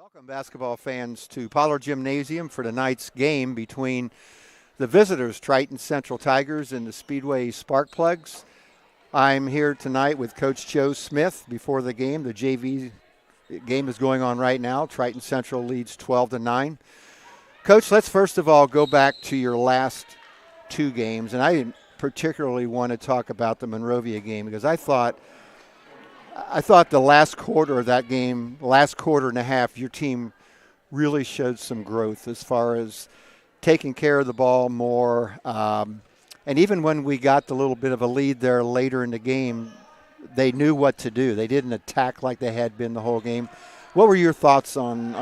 Welcome, basketball fans, to Pollard Gymnasium for tonight's game between the visitors, Triton Central Tigers, and the Speedway Sparkplugs. I'm here tonight with Coach Joe Smith before the game. The JV game is going on right now. Triton Central leads 12-9. Coach, let's first of all go back to your last two games, and I didn't particularly want to talk about the Monrovia game because I thought the last quarter of that game, last quarter and a half, your team really showed some growth as far as taking care of the ball more. And even when we got the little bit of a lead there later in the game, they knew what to do. They didn't attack like they had been the whole game. What were your thoughts on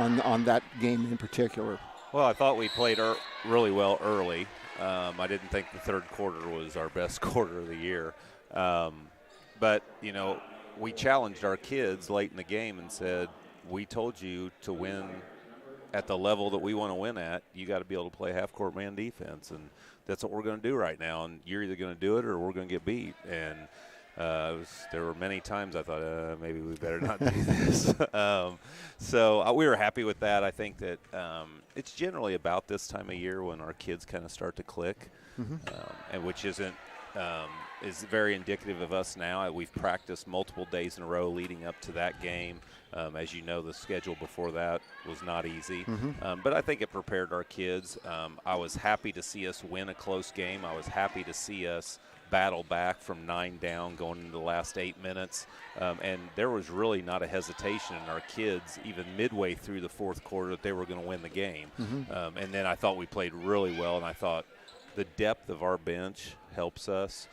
that game in particular? Well, I thought we played really well early. I didn't think the third quarter was our best quarter of the year. But, you know, we challenged our kids late in the game and said, we told you to win at the level that we want to win at. You got to be able to play half-court man defense, and that's what we're going to do right now. And you're either going to do it or we're going to get beat. And there were many times I thought, maybe we better not do this. So we were happy with that. I think that it's generally about this time of year when our kids kind of start to click, and which isn't is very indicative of us now. We've practiced multiple days in a row leading up to that game. As you know, the schedule before that was not easy. But I think it prepared our kids. I was happy to see us win a close game. I was happy to see us battle back from 9 down going into the last 8 minutes. And there was really not a hesitation in our kids, even midway through the fourth quarter, that they were going to win the game. And then I thought we played really well, and I thought the depth of our bench helps us.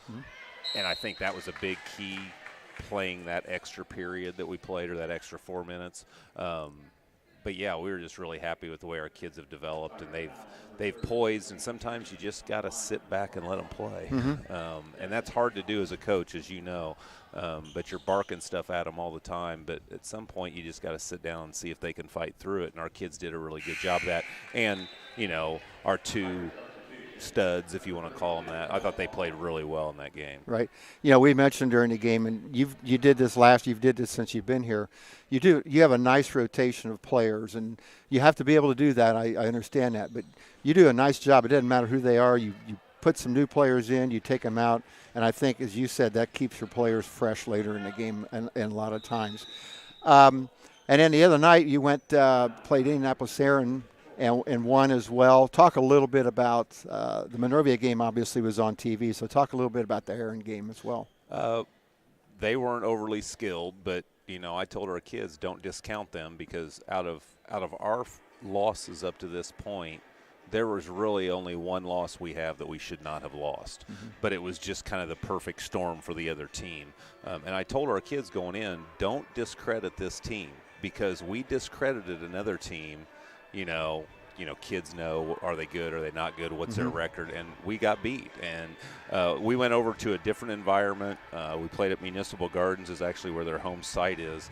And I think that was a big key, playing that extra period that we played, or that extra 4 minutes. But yeah, we were just really happy with the way our kids have developed, and they've poised, and sometimes you just got to sit back and let them play. And that's hard to do as a coach, as you know. But you're barking stuff at them all the time. But at some point, you just got to sit down and see if they can fight through it. And our kids did a really good job of that. And, you know, our two studs, if you want to call them that, I thought they played really well in that game. Right. You know, we mentioned during the game, and you did this since you've been here. You have a nice rotation of players, and you have to be able to do that. I understand that, but you do a nice job. It doesn't matter who they are. You put some new players in, you take them out, and I think, as you said, that keeps your players fresh later in the game, and a lot of times. And then the other night, you went played Indianapolis Aaron and won as well. Talk a little bit about the Monrovia game. Obviously was on TV, so talk a little bit about the Aaron game as well. They weren't overly skilled, but you know, I told our kids, don't discount them, because out of our losses up to this point, there was really only one loss we have that we should not have lost. But it was just kind of the perfect storm for the other team. And I told our kids going in, don't discredit this team, because we discredited another team. You know, kids know, are they good, are they not good, what's their record, and we got beat. And we went over to a different environment. We played at Municipal Gardens, is actually where their home site is.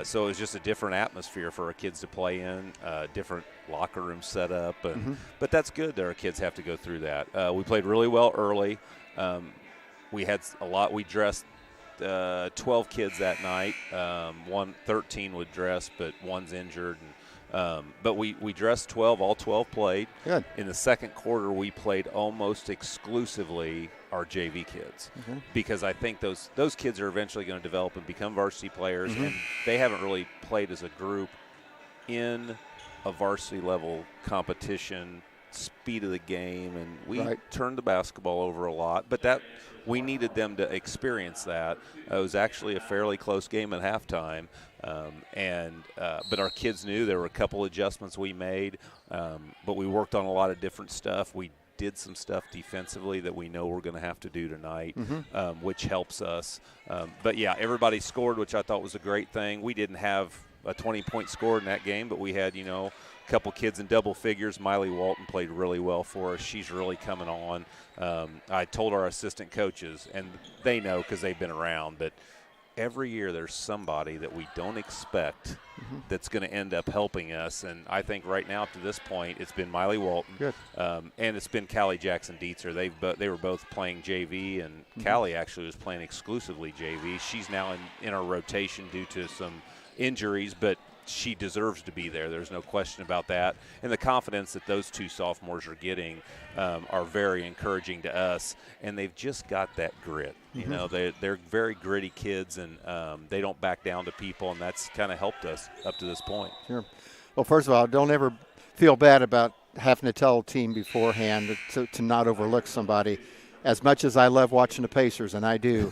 So it was just a different atmosphere for our kids to play in, different locker room setup. But that's good that our kids have to go through that. We played really well early. We had a lot. We dressed 12 kids that night. 13 would dress, but one's injured. But we dressed 12, all 12 played. Good. In the second quarter, we played almost exclusively our JV kids, because I think those kids are eventually going to develop and become varsity players, and they haven't really played as a group in a varsity level competition, speed of the game, and we turned the basketball over a lot, but that we needed them to experience that. It was actually a fairly close game at halftime. But our kids knew there were a couple adjustments we made, but we worked on a lot of different stuff. We did some stuff defensively that we know we're going to have to do tonight, which helps us. But yeah, everybody scored, which I thought was a great thing. We didn't have a 20-point score in that game, but we had, a couple kids in double figures. Miley Walton played really well for us. She's really coming on. I told our assistant coaches, and they know because they've been around, but every year there's somebody that we don't expect that's going to end up helping us. And I think right now, up to this point, it's been Miley Walton. Good. And it's been Callie Jackson-Dietzer. They were both playing JV, and Callie actually was playing exclusively JV. She's now in our rotation due to some injuries, but she deserves to be there. There's no question about that. And the confidence that those two sophomores are getting are very encouraging to us. And they've just got that grit. You know, they're very gritty kids, and they don't back down to people, and that's kind of helped us up to this point. Sure. Well, first of all, don't ever feel bad about having to tell a team beforehand to not overlook somebody. As much as I love watching the Pacers, and I do,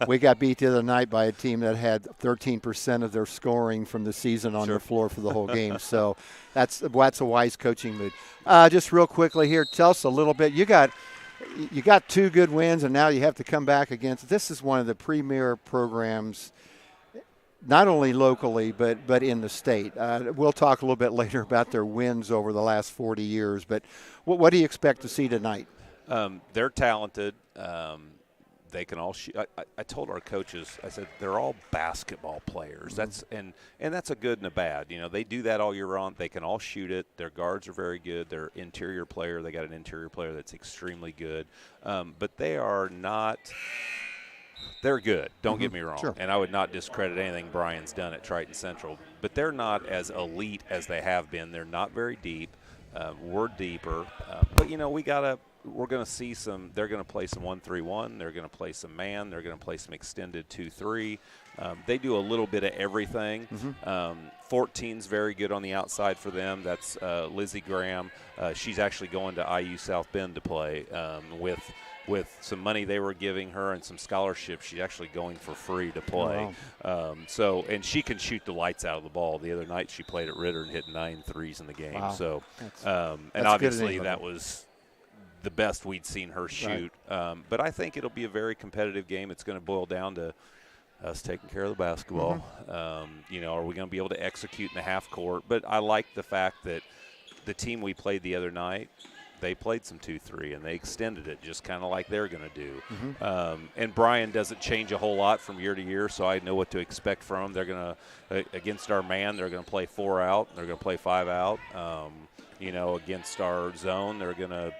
we got beat the other night by a team that had 13% of their scoring from the season on their floor for the whole game. So that's a wise coaching move. Just real quickly here, tell us a little bit. You got 2 good wins, and now you have to come back against. This is one of the premier programs, not only locally but in the state. We'll talk a little bit later about their wins over the last 40 years. But what do you expect to see tonight? They're talented. They can all shoot. I told our coaches, I said, they're all basketball players. That's and that's a good and a bad. You know, they do that all year round. They can all shoot it. Their guards are very good. Their interior player, they got an interior player that's extremely good. But they are not – they're good. Don't get me wrong. Sure. And I would not discredit anything Brian's done at Triton Central. But they're not as elite as they have been. They're not very deep. We're deeper. But, you know, we're going to see some – they're going to play some 1-3-1. They're going to play some man. They're going to play some extended 2-3. They do a little bit of everything. 14's very good on the outside for them. That's Lizzie Graham. She's actually going to IU South Bend to play with some money they were giving her and some scholarships. She's actually going for free to play. Wow. And she can shoot the lights out of the ball. The other night she played at Ritter and hit 9 threes in the game. Wow. So, that's and obviously that was the best we'd seen her shoot. Right. But I think it'll be a very competitive game. It's going to boil down to us taking care of the basketball. You know, are we going to be able to execute in the half court? But I like the fact that the team we played the other night, they played some 2-3 and they extended it just kind of like they're going to do. And Brian doesn't change a whole lot from year to year, so I know what to expect from them. They're going to, against our man, they're going to play 4 out. They're going to play 5 out. You know, against our zone, they're going to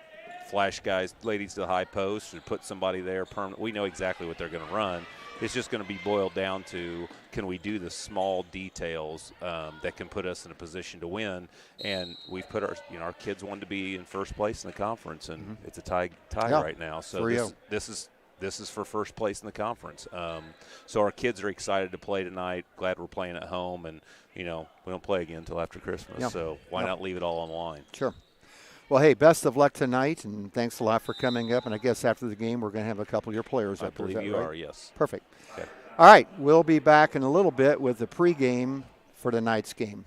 flash guys, ladies to the high post, or put somebody there permanent. We know exactly what they're going to run. It's just going to be boiled down to, can we do the small details that can put us in a position to win? And we've put our kids want to be in first place in the conference, and it's a tie right now. So this is for first place in the conference. So our kids are excited to play tonight. Glad we're playing at home, and you know we don't play again until after Christmas. So why not leave it all on the line? Sure. Well, hey, best of luck tonight, and thanks a lot for coming up. And I guess after the game, we're going to have a couple of your players up. I believe you are, yes. Perfect. Okay. All right, we'll be back in a little bit with the pregame for tonight's game.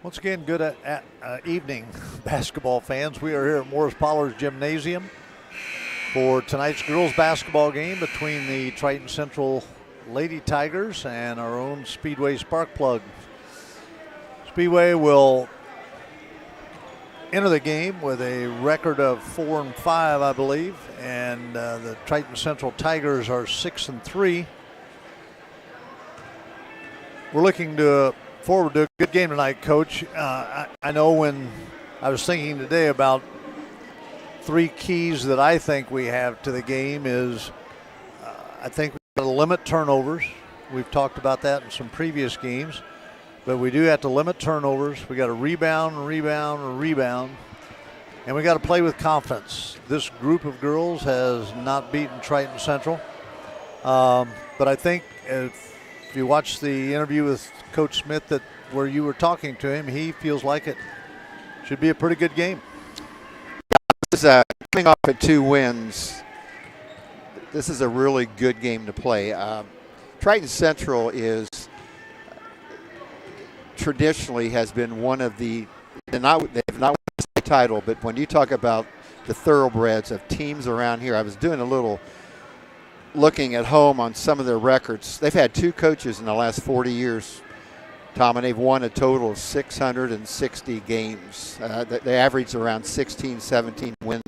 Once again, good evening, basketball fans. We are here at Morris Pollard Gymnasium for tonight's girls basketball game between the Triton Central Lady Tigers and our own Speedway Sparkplug. Speedway will enter the game with a record of 4-5, I believe, and the Triton Central Tigers are 6-3. We're looking forward to a good game tonight, Coach. I know when I was thinking today about three keys that I think we have to the game is I think we've got to limit turnovers. We've talked about that in some previous games, but we do have to limit turnovers. We got to rebound, and we got to play with confidence. This group of girls has not beaten Triton Central, but I think if you watch the interview with Coach Smith where you were talking to him, he feels like it should be a pretty good game. This is coming off at 2 wins. This is a really good game to play. Triton Central is traditionally has been one of they have not won the title, but when you talk about the thoroughbreds of teams around here, I was doing a little looking at home on some of their records. They've had 2 coaches in the last 40 years, Tom, and they've won a total of 660 games. They average around 16, 17 wins.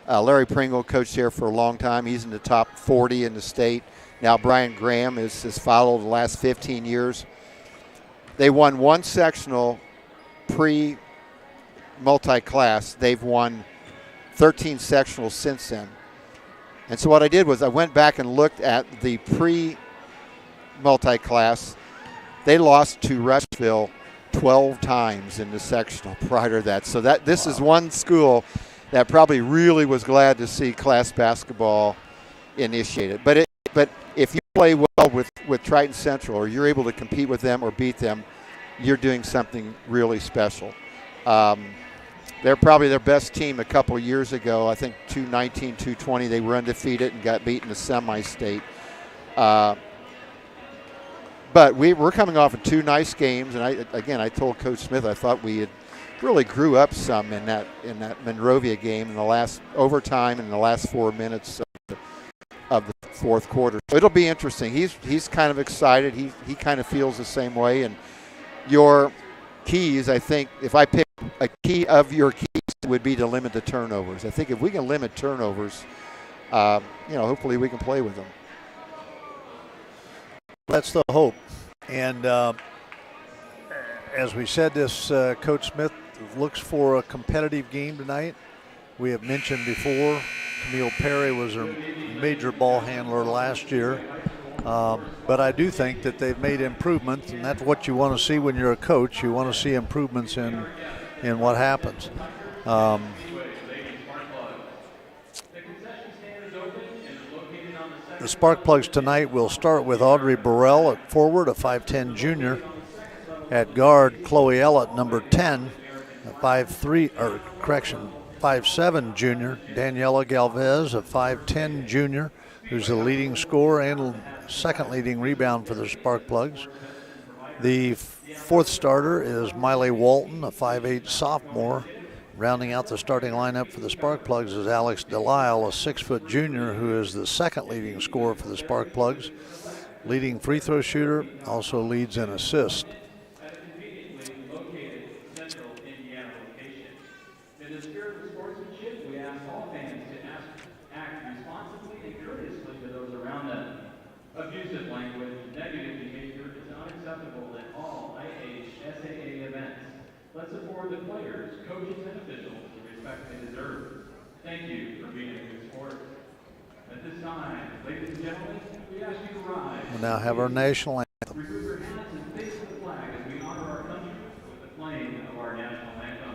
Larry Pringle coached here for a long time. He's in the top 40 in the state. Now Brian Graham has followed the last 15 years. They won 1 sectional pre-multi-class. They've won 13 sectionals since then. And so what I did was I went back and looked at the pre-multi-class. They lost to Rushville 12 times in the sectional prior to that. So this is one school that probably really was glad to see class basketball initiated. But if you play well with Triton Central, or you're able to compete with them or beat them, you're doing something really special. They're probably their best team a couple years ago. I think 219, 220, they were undefeated and got beaten in the semi-state. But we're coming off of 2 nice games, and I told Coach Smith I thought we had really grew up some in that Monrovia game in the last overtime and in the last 4 minutes of the fourth quarter. So it'll be interesting. He's kind of excited. He kind of feels the same way. And your keys, I think, if I pick a key of your keys, would be to limit the turnovers. I think if we can limit turnovers, hopefully we can play with them. That's the hope. And as we said, this Coach Smith looks for a competitive game tonight. We have mentioned before, Camille Perry was a major ball handler last year. But I do think that they've made improvements, and that's what you want to see when you're a coach. You want to see improvements in what happens. The Sparkplugs tonight will start with Audrey Burrell at forward, a 5'10 junior. At guard, Chloe Ellett, number 10, a 5'7 junior. Daniela Galvez, a 5'10 junior, who's the leading scorer and second leading rebound for the Sparkplugs. The 4th starter is Miley Walton, a 5'8 sophomore. Rounding out the starting lineup for the Sparkplugs is Alex Delisle, a 6-foot junior, who is the second leading scorer for the Sparkplugs. Leading free throw shooter, also leads in assists. Abusive language, negative behavior is unacceptable at all IHSAA events. Let's support the players, coaches, and officials the respect they deserve. Thank you for being a good sport. At this time, ladies and gentlemen, we ask you to rise. We'll now have our national anthem. Remove your hands and face the flag as we honor our country with the playing of our national anthem.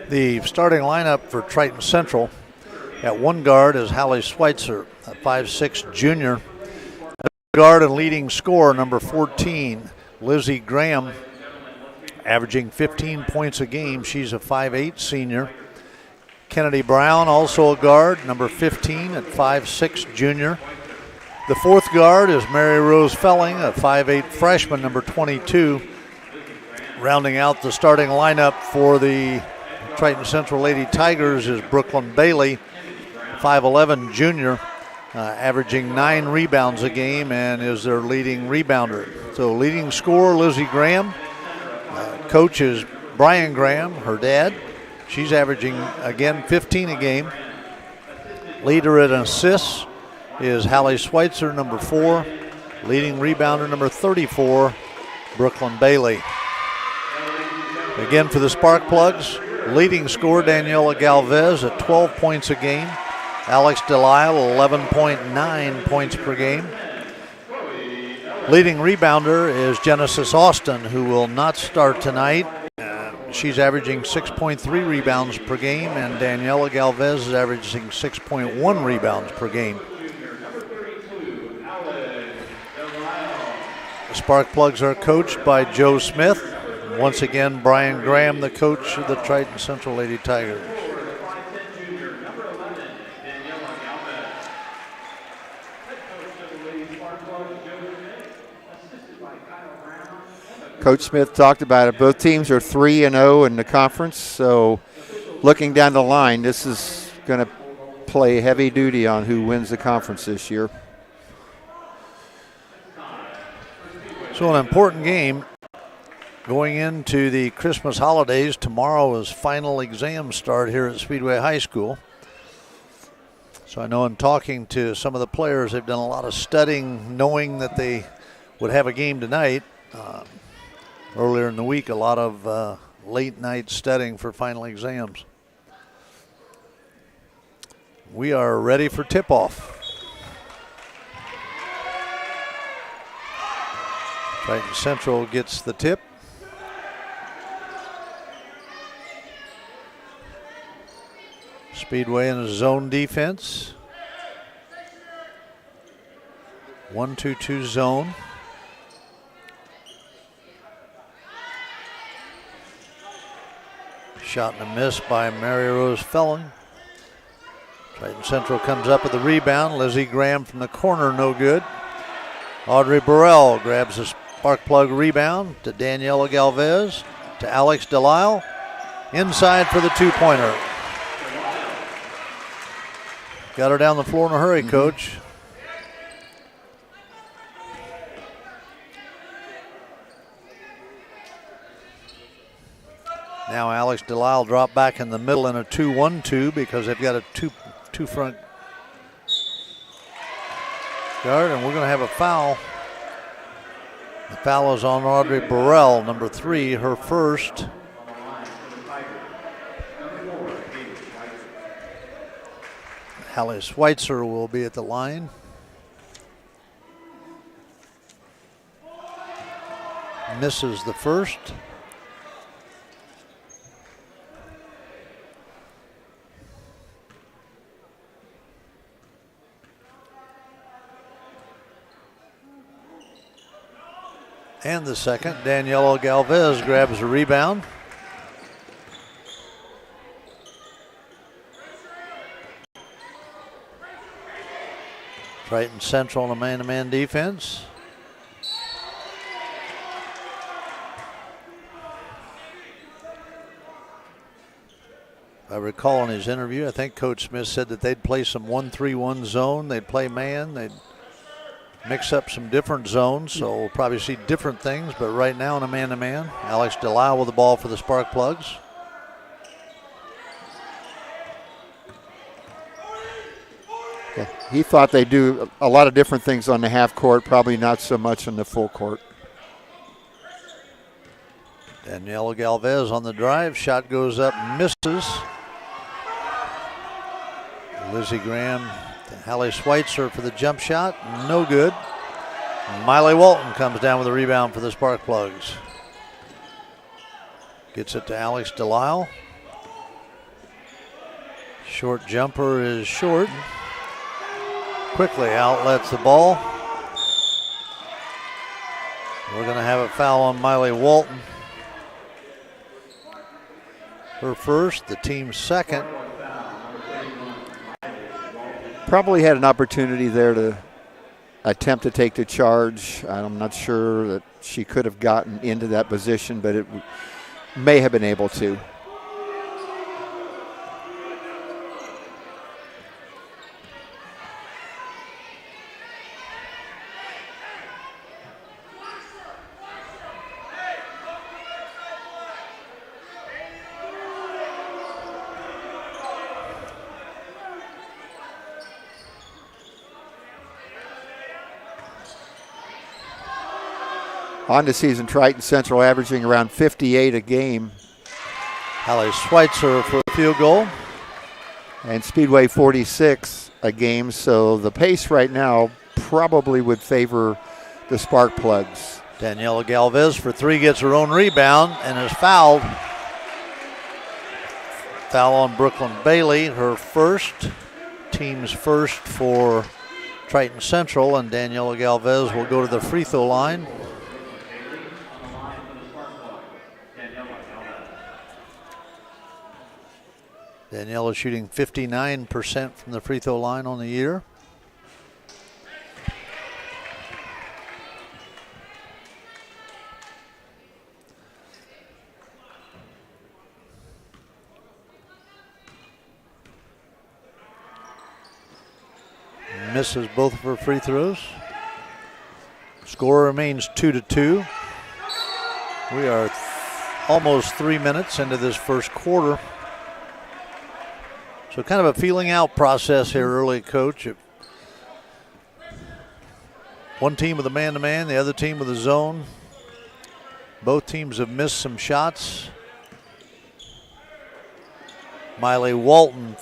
The starting lineup for Triton Central: at one guard is Hallie Schweitzer, a 5'6" junior. Guard and leading scorer, number 14, Lizzie Graham, averaging 15 points a game. She's a 5'8" senior. Kennedy Brown, also a guard, number 15 at 5'6" junior. The fourth guard is Mary Rose Felling, a 5'8" freshman, number 22. Rounding out the starting lineup for the Triton Central Lady Tigers is Brooklyn Bailey, 5'11" junior, averaging 9 rebounds a game and is their leading rebounder. So leading scorer, Lizzie Graham. Coach is Brian Graham, her dad. She's averaging, again, 15 a game. Leader in assists is Hallie Schweitzer, number 4. Leading rebounder, number 34, Brooklyn Bailey. Again for the Sparkplugs, leading scorer Daniela Galvez at 12 points a game. Alex Delisle, 11.9 points per game. Leading rebounder is Genesis Austin, who will not start tonight. She's averaging 6.3 rebounds per game, and Daniela Galvez is averaging 6.1 rebounds per game. The Sparkplugs are coached by Joe Smith. Once again, Brian Graham, the coach of the Triton Central Lady Tigers. Coach Smith talked about it. Both teams are 3-0 in the conference, so looking down the line, this is going to play heavy duty on who wins the conference this year. So an important game going into the Christmas holidays. Tomorrow is final exam start here at Speedway High School. So I know in talking to some of the players, they've done a lot of studying, knowing that they would have a game tonight. Earlier in the week, a lot of late night studying for final exams. We are ready for tip-off. Triton Central gets the tip. Speedway in a zone defense. 1-2-2 zone. Shot and a miss by Mary Rose Felling. Triton Central comes up with the rebound. Lizzie Graham from the corner, no good. Audrey Burrell grabs a Sparkplug rebound to Daniela Galvez, to Alex Delisle. Inside for the two-pointer. Got her down the floor in a hurry, Coach. Now Alex Delisle dropped back in the middle in a 2-1-2 because they've got a two front guard, and we're going to have a foul. The foul is on Audrey Burrell, number 3, her first. Hallie Schweitzer will be at the line. Misses the first. And the second. Daniela Galvez grabs a rebound. Triton Central in a man-to-man defense. If I recall in his interview, I think Coach Smith said that they'd play some 1-3-1 zone. They'd play man. They'd mix up some different zones, so we'll probably see different things, but right now in a man-to-man. Alex Delisle with the ball for the Sparkplugs. Yeah, he thought they'd do a lot of different things on the half court, probably not so much on the full court. Daniela Galvez on the drive. Shot goes up, misses. Lizzie Graham to Hallie Schweitzer for the jump shot. No good. Miley Walton comes down with a rebound for the Sparkplugs. Gets it to Alex Delisle. Short jumper is short. Quickly outlets the ball. We're going to have a foul on Miley Walton. Her first, the team's second. Probably had an opportunity there to attempt to take the charge. I'm not sure that she could have gotten into that position, but it may have been able to. On the season, Triton Central averaging around 58 a game. Hallie Schweitzer for a field goal. And Speedway 46 a game, so the pace right now probably would favor the spark plugs. Daniela Galvez for three gets her own rebound and is fouled. Foul on Brooklyn Bailey, her first, team's first for Triton Central, and Daniela Galvez will go to the free throw line. Daniela shooting 59% from the free throw line on the year. Misses both of her free throws. Score remains 2-2. We are almost 3 minutes into this first quarter. So kind of a feeling out process here early, Coach. One team with a man-to-man, the other team with a zone. Both teams have missed some shots. Miley Walton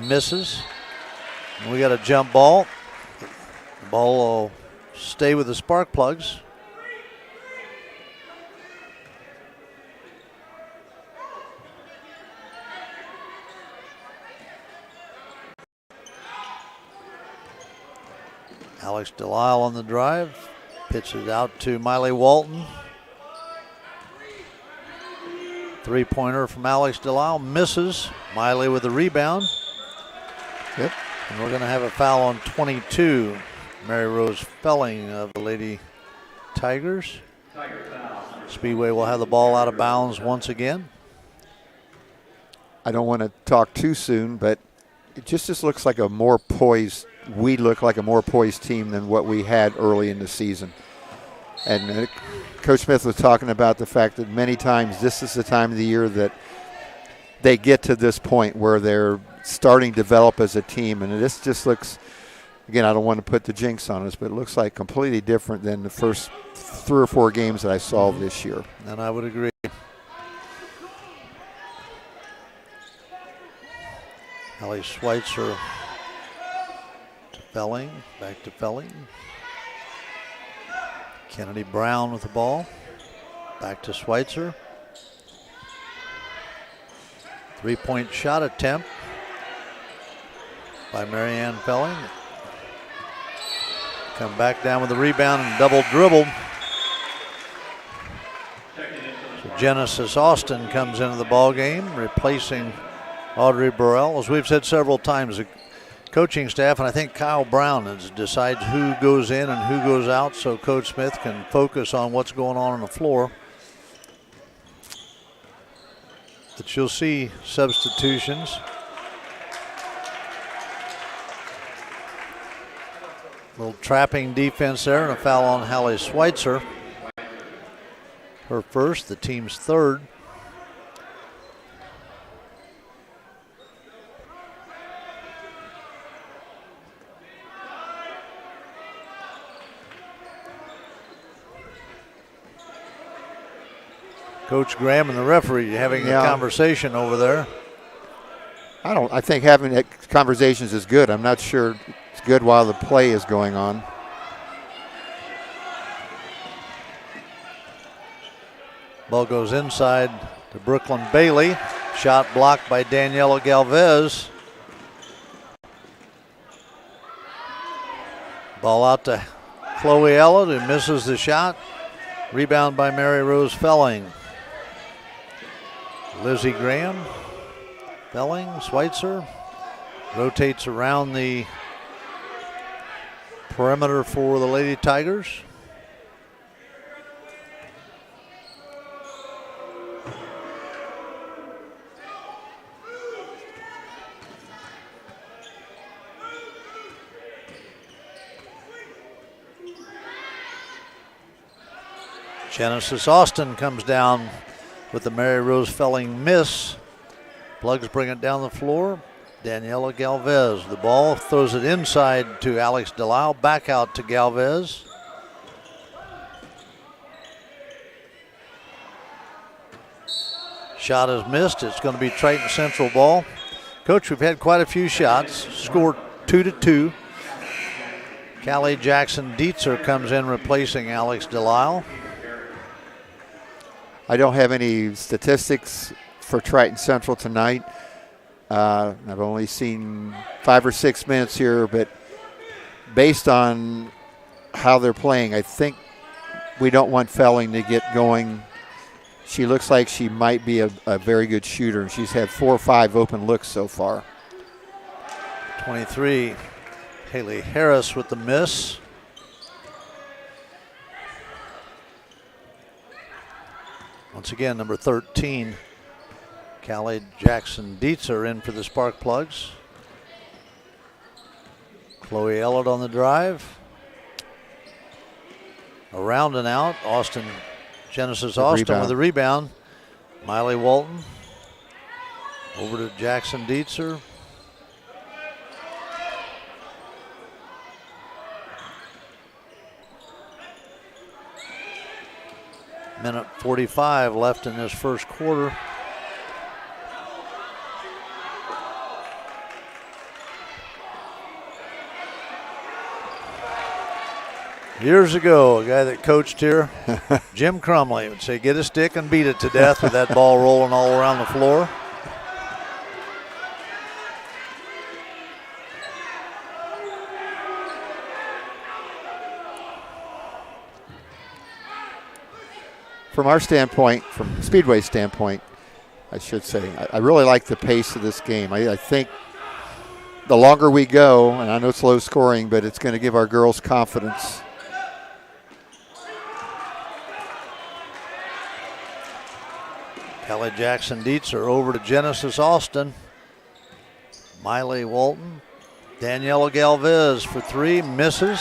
misses. And we got a jump ball. The ball will stay with the spark plugs. Alex Delisle on the drive, pitches out to Miley Walton. Three-pointer from Alex Delisle, misses. Miley with the rebound. Yep. And we're going to have a foul on 22. Mary Rose Felling of the Lady Tigers. Speedway will have the ball out of bounds once again. I don't want to talk too soon, but it just looks like a more poised. We look like a more poised team than what we had early in the season. And Coach Smith was talking about the fact that many times this is the time of the year that they get to this point where they're starting to develop as a team. And this just looks, again, I don't want to put the jinx on us, but it looks like completely different than the first 3 or 4 games that I saw this year. And I would agree. Hallie Schweitzer to Felling, back to Felling. Kennedy Brown with the ball, back to Schweitzer. Three-point shot attempt by Marianne Felling. Come back down with the rebound and double dribble. So Genesis Austin comes into the ball game, replacing Audrey Burrell. As we've said several times, the coaching staff, and I think Kyle Brown decides who goes in and who goes out, so Coach Smith can focus on what's going on the floor. But you'll see substitutions. Little trapping defense there and a foul on Hallie Schweitzer. Her first, the team's third. Coach Graham and the referee having a conversation over there. I think having conversations is good. I'm not sure it's good while the play is going on. Ball goes inside to Brooklyn Bailey. Shot blocked by Daniela Galvez. Ball out to Chloe Ellett, who misses the shot. Rebound by Mary Rose Felling. Lizzie Graham, Felling, Schweitzer. Rotates around the perimeter for the Lady Tigers. Genesis Austin comes down with the Mary Rose Felling miss. Plugs bring it down the floor. Daniela Galvez, the ball, throws it inside to Alex Delisle, back out to Galvez. Shot is missed. It's going to be Triton Central ball. Coach, we've had quite a few shots. Scored 2-2. Callie Jackson Dietzer comes in replacing Alex Delisle. I don't have any statistics for Triton Central tonight. I've only seen 5 or 6 minutes here, but based on how they're playing, I think we don't want Felling to get going. She looks like she might be a very good shooter. She's had 4 or 5 open looks so far. 23, Haley Harris with the miss. Once again, number 13, Callie Jackson Dietzer in for the Spark Plugs. Chloe Ellett on the drive. Around and out. Genesis Austin with the rebound. Miley Walton. Over to Jackson Dietzer. Minute 45 left in this first quarter. Years ago, a guy that coached here, Jim Crumley, would say, get a stick and beat it to death with that ball rolling all around the floor. From our standpoint, from Speedway standpoint, I should say, I really like the pace of this game. I think the longer we go, and I know it's low scoring, but it's going to give our girls confidence. Callie Jackson Dietzer over to Genesis Austin. Miley Walton. Daniela Galvez for 3, misses.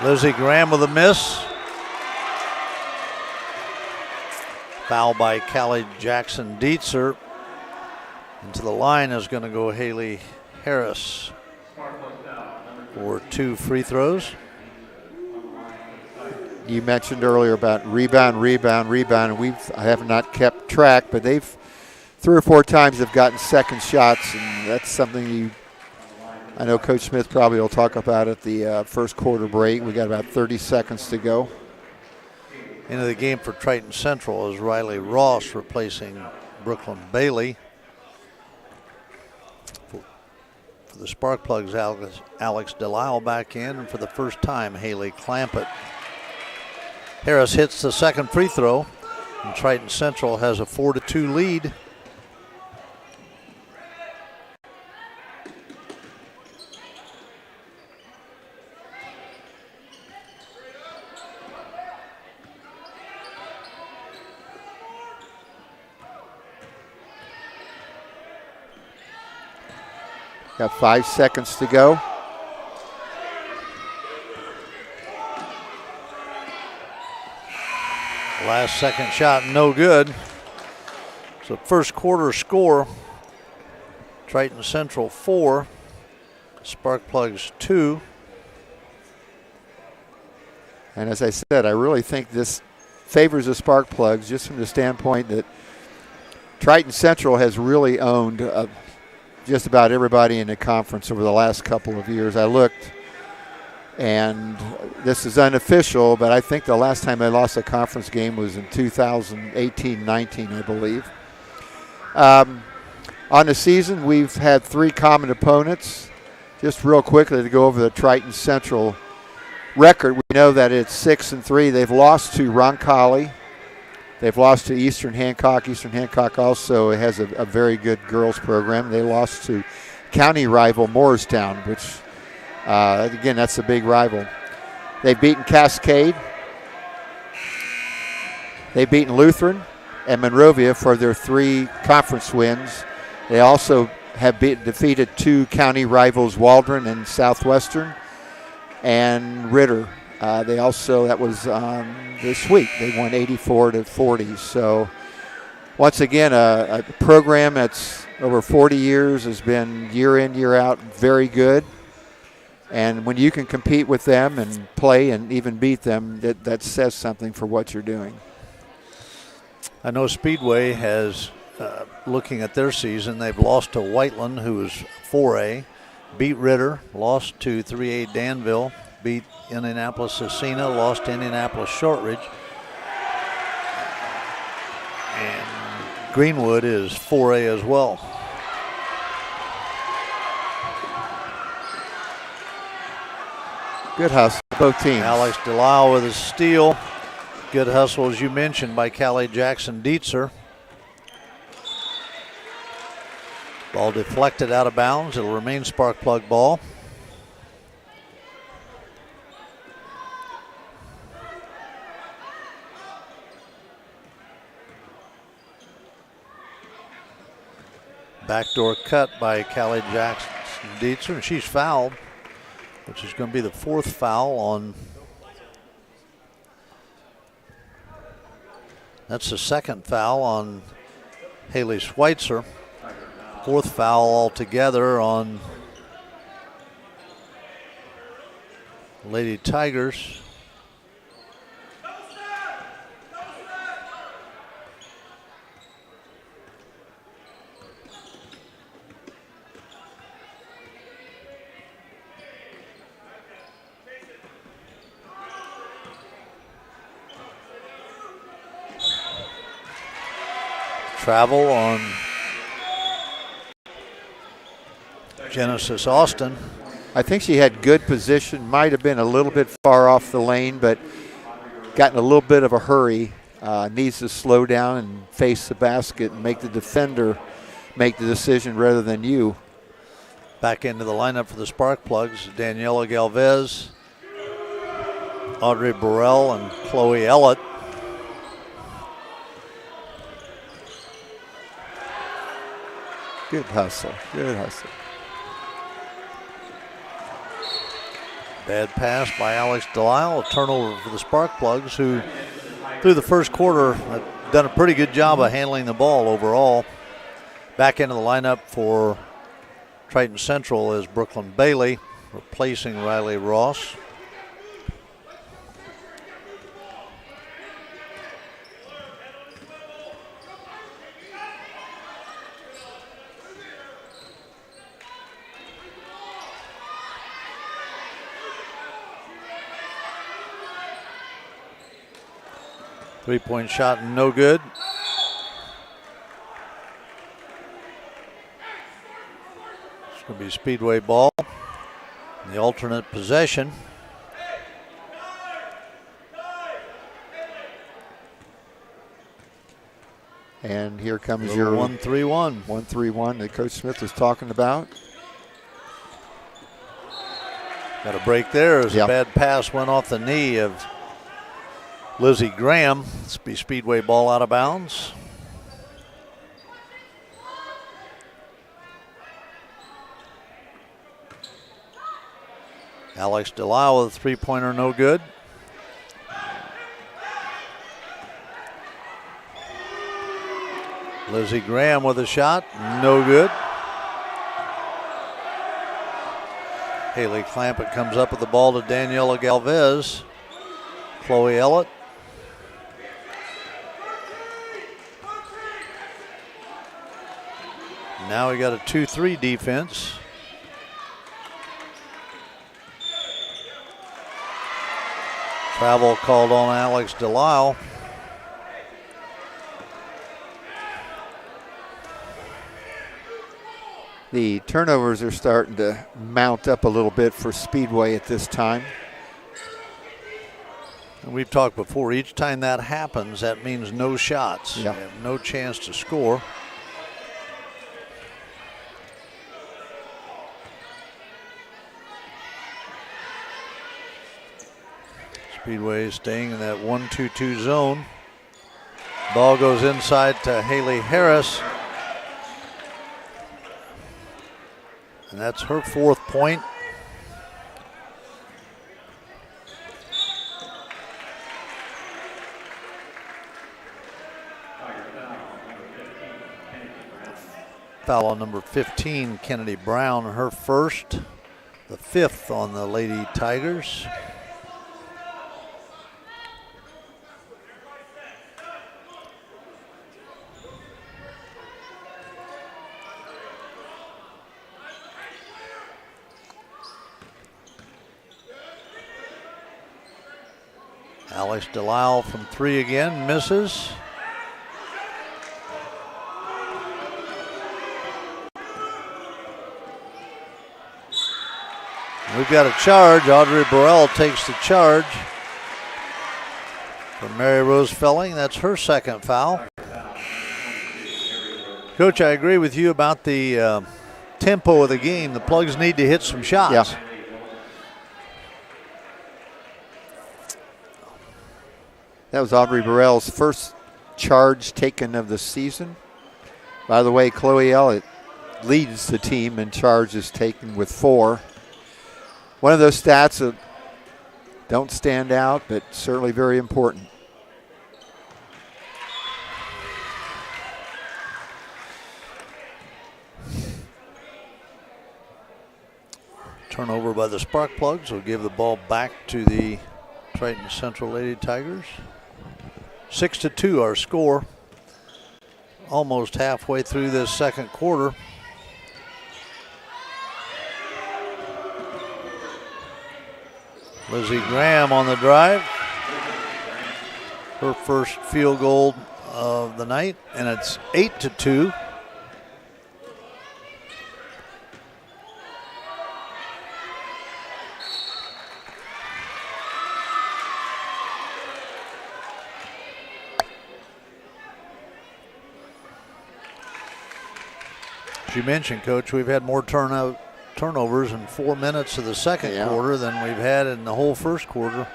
Lizzie Graham with a miss. Foul by Callie Jackson Dietzer. Into the line is going to go Haley Harris for 2 free throws. You mentioned earlier about rebound. I have not kept track, but they've 3 or 4 times have gotten second shots, and that's something I know Coach Smith probably will talk about at the first quarter break. We got about 30 seconds to go. Into the game for Triton Central is Riley Ross replacing Brooklyn Bailey. For the Spark Plugs, Alex Delisle back in, and for the first time, Haley Clampett. Harris hits the second free throw, and Triton Central has a 4-2 lead. Got 5 seconds to go. Last second shot, no good. So first quarter score, Triton Central 4, Spark Plugs 2. And as I said, I really think this favors the Spark Plugs just from the standpoint that Triton Central has really owned just about everybody in the conference over the last couple of years. I looked, and this is unofficial, but I think the last time they lost a conference game was in 2018-19, I believe. On the season, we've had 3 common opponents. Just real quickly to go over the Triton Central record, we know that it's 6-3. They've lost to Roncalli. They've lost to Eastern Hancock. Eastern Hancock also has a very good girls program. They lost to county rival Morristown, which, again, that's a big rival. They've beaten Cascade. They've beaten Lutheran and Monrovia for their 3 conference wins. They also have defeated 2 county rivals, Waldron and Southwestern, and Ritter. They also, that was this week, they won 84-40. So once again, a program that's over 40 years has been year in, year out very good. And when you can compete with them and play and even beat them, that says something for what you're doing. I know Speedway has, looking at their season, they've lost to Whiteland, who is 4A, beat Ritter, lost to 3A Danville, beat Indianapolis Cecina, lost to Indianapolis Shortridge. And Greenwood is 4A as well. Good hustle, both teams. Alex Delisle with a steal. Good hustle, as you mentioned, by Callie Jackson Dietzer. Ball deflected out of bounds. It'll remain spark plug ball. Backdoor cut by Callie Jackson Dietzer, and she's fouled, which is going to be the 4th foul on. That's the 2nd foul on Haley Schweitzer. 4th foul altogether on Lady Tigers. Travel on Genesis Austin. I think she had good position, might have been a little bit far off the lane, but got in a little bit of a hurry. Needs to slow down and face the basket and make the defender make the decision rather than you. Back into the lineup for the Spark Plugs, Daniela Galvez, Audrey Burrell, and Chloe Ellett. Good hustle, good hustle. Bad pass by Alex Delisle, a turnover for the Spark Plugs, who through the first quarter have done a pretty good job of handling the ball overall. Back into the lineup for Triton Central is Brooklyn Bailey, replacing Riley Ross. Three-point shot, no good. It's going to be Speedway ball. The alternate possession. And here comes your 1-3-1. 1-3-1 that Coach Smith was talking about. Got a break there as Yep. a bad pass went off the knee of Lizzie Graham. Speedway ball out of bounds. Alex Delisle with a three-pointer, no good. Lizzie Graham with a shot, no good. Haley Clampett comes up with the ball to Daniela Galvez. Chloe Ellett. now we got a 2-3 defense. Travel called on Alex Delisle. The turnovers are starting to mount up a little bit for Speedway at this time. And we've talked before, each time that happens, that means no shots. Yeah. You have no chance to score. Speedway staying in that 1-2-2 zone. Ball goes inside to Haley Harris. And that's her 4th point. Foul on number 15, Kennedy Brown, her first, the 5th on the Lady Tigers. Alex Delisle from 3 again, misses. We've got a charge. Audrey Burrell takes the charge for Mary Rose Felling. That's her 2nd foul. Coach, I agree with you about the tempo of the game. The Plugs need to hit some shots. Yeah. That was Audrey Burrell's first charge taken of the season. By the way, Chloe Elliott leads the team in charges taken with 4. One of those stats that don't stand out, but certainly very important. Turnover by the Spark Plugs will give the ball back to the Triton Central Lady Tigers. 6-2 our score. Almost halfway through this 2nd quarter. Lizzie Graham on the drive. Her first field goal of the night, and it's 8-2. As you mentioned, Coach, we've had more turnovers in 4 minutes of the 2nd quarter than we've had in the whole 1st quarter.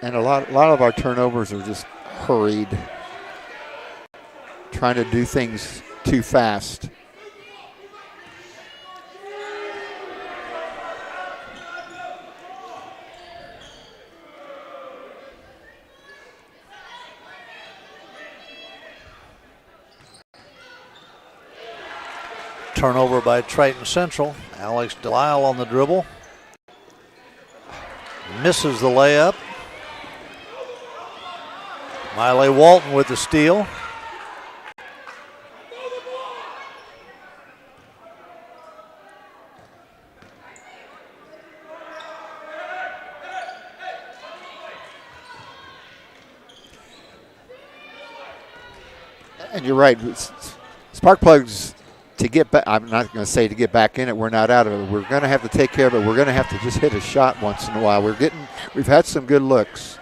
And a lot of our turnovers are just hurried, trying to do things too fast. Turnover by Triton Central. Alex Delisle on the dribble. Misses the layup. Miley Walton with the steal. And you're right. Spark Plugs, to get back, I'm not going to say to get back in it, we're not out of it. We're going to have to take care of it. We're going to have to just hit a shot once in a while. We've had some good looks.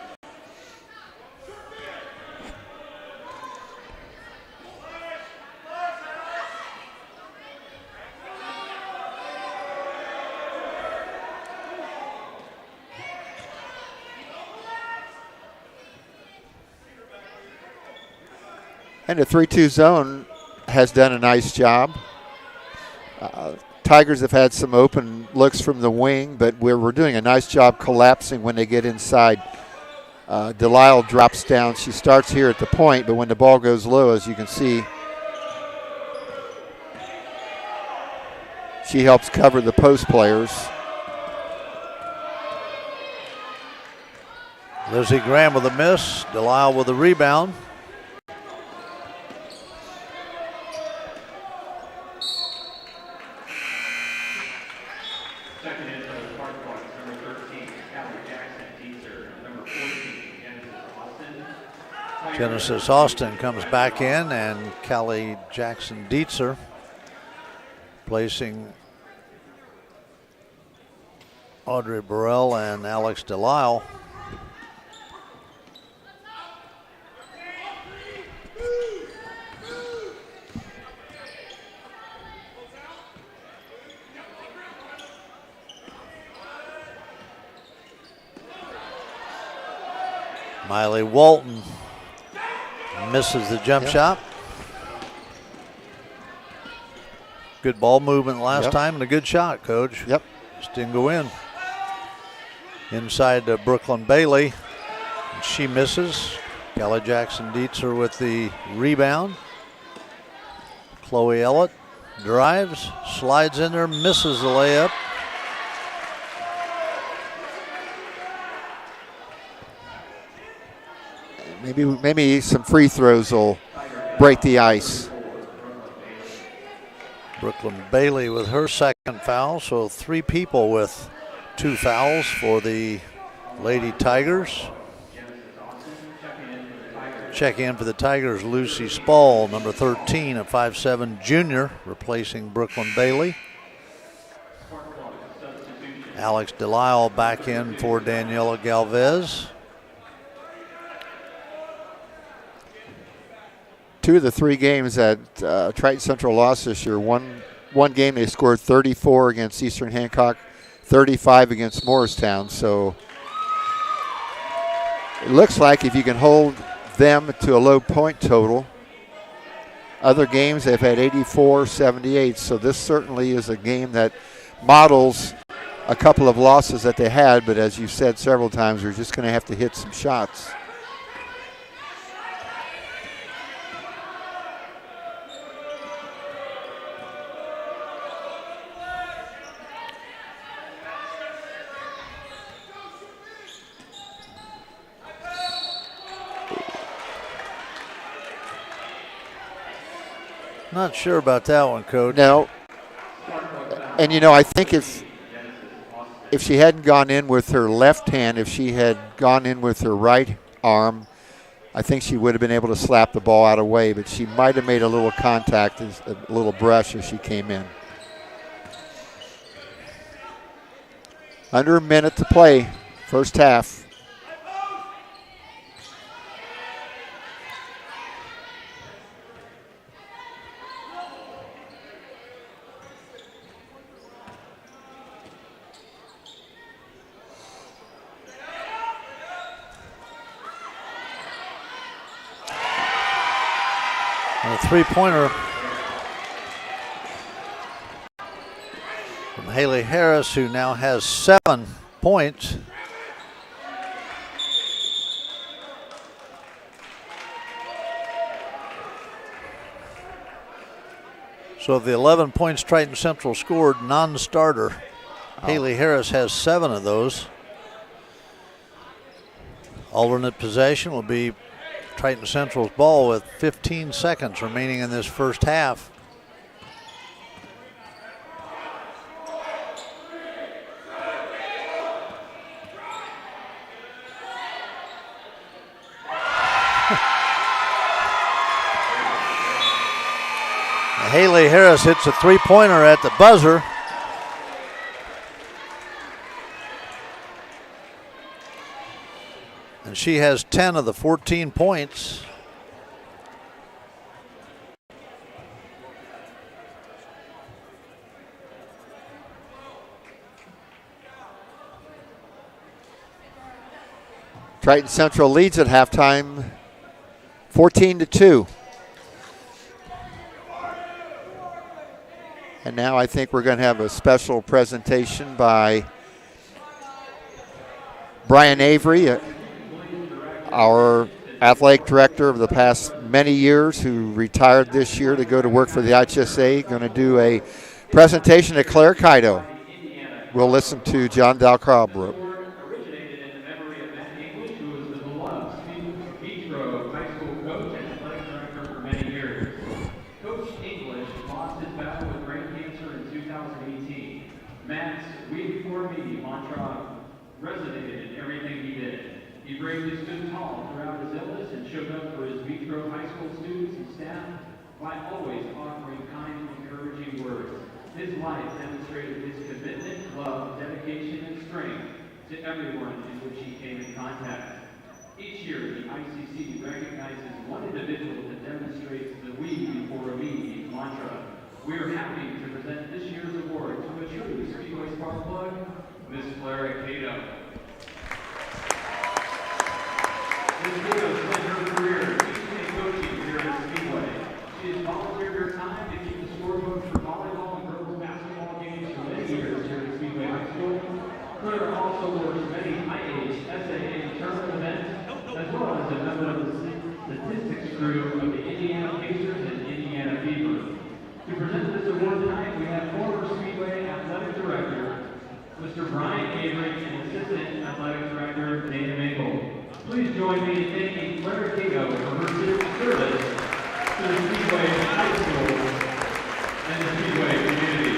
And the 3-2 zone has done a nice job. Tigers have had some open looks from the wing, but we're doing a nice job collapsing when they get inside. Delisle drops down. She starts here at the point, but when the ball goes low, as you can see, she helps cover the post players. Lizzie Graham with a miss. Delisle with a rebound. Genesis Austin comes back in, and Callie Jackson Dietzer placing Audrey Burrell and Alex Delisle. Miley Walton misses the jump shot. Good ball movement last time and a good shot, Coach. Yep. Just didn't go in. Inside to Brooklyn Bailey. And she misses. Kelly Jackson Dietzer with the rebound. Chloe Ellett drives, slides in there, misses the layup. Maybe some free throws will break the ice. Brooklyn Bailey with her second foul, so 3 people with 2 fouls for the Lady Tigers. Check in for the Tigers, Lucy Spall, number 13, a 5'7" junior, replacing Brooklyn Bailey. Alex Delisle back in for Daniela Galvez. 2 of the 3 games that Triton Central lost this year. One game they scored 34 against Eastern Hancock, 35 against Morristown. So it looks like if you can hold them to a low point total, other games they've had 84, 78. So this certainly is a game that models a couple of losses that they had. But as you said several times, they're just going to have to hit some shots. Not sure about that one, Coach. No. And, you know, I think if she hadn't gone in with her left hand, if she had gone in with her right arm, I think she would have been able to slap the ball out of the way, but she might have made a little contact, a little brush as she came in. Under a minute to play, first half. A 3-pointer from Haley Harris, who now has 7 points. So of the 11 points Triton Central scored, non-starter, Haley Harris has 7 of those. Alternate possession will be Triton Central's ball with 15 seconds remaining in this first half. Haley Harris hits a 3-pointer at the buzzer. And she has 10 of the 14 points. Triton Central leads at halftime, 14-2. And now I think we're going to have a special presentation by Brian Avery, our athletic director of the past many years, who retired this year to go to work for the HSA, going to do a presentation to Claire Kaido. We'll listen to John Dalcrobb. Matt's "We Before Me" mantra resonated in everything he did. He bravely stood tall throughout his illness and showed up for his Vitro High School students and staff by always offering kind, encouraging words. His life demonstrated his commitment, love, dedication, and strength to everyone in which he came in contact. Each year, the ICC recognizes one individual that demonstrates the "We Before Me" mantra. We are happy to present this year's award to a true Speedway spark plug, Miss Clara Cato. Ms. Cato spent her career teaching and coaching here at Speedway. She has volunteered her time to keep the scorebook for volleyball and girls basketball games for many years here at Speedway High School. Clara also works many IHSAA tournament events, as well as a member of the statistics crew of the Indiana Pacers and Indiana Fever. To present this award tonight, we have former Speedway Athletic Director, Mr. Brian Avery, and Assistant Athletic Director, Dana Mabel. Please join me in thanking Clara Cato for her service to the Speedway High School and the Speedway community.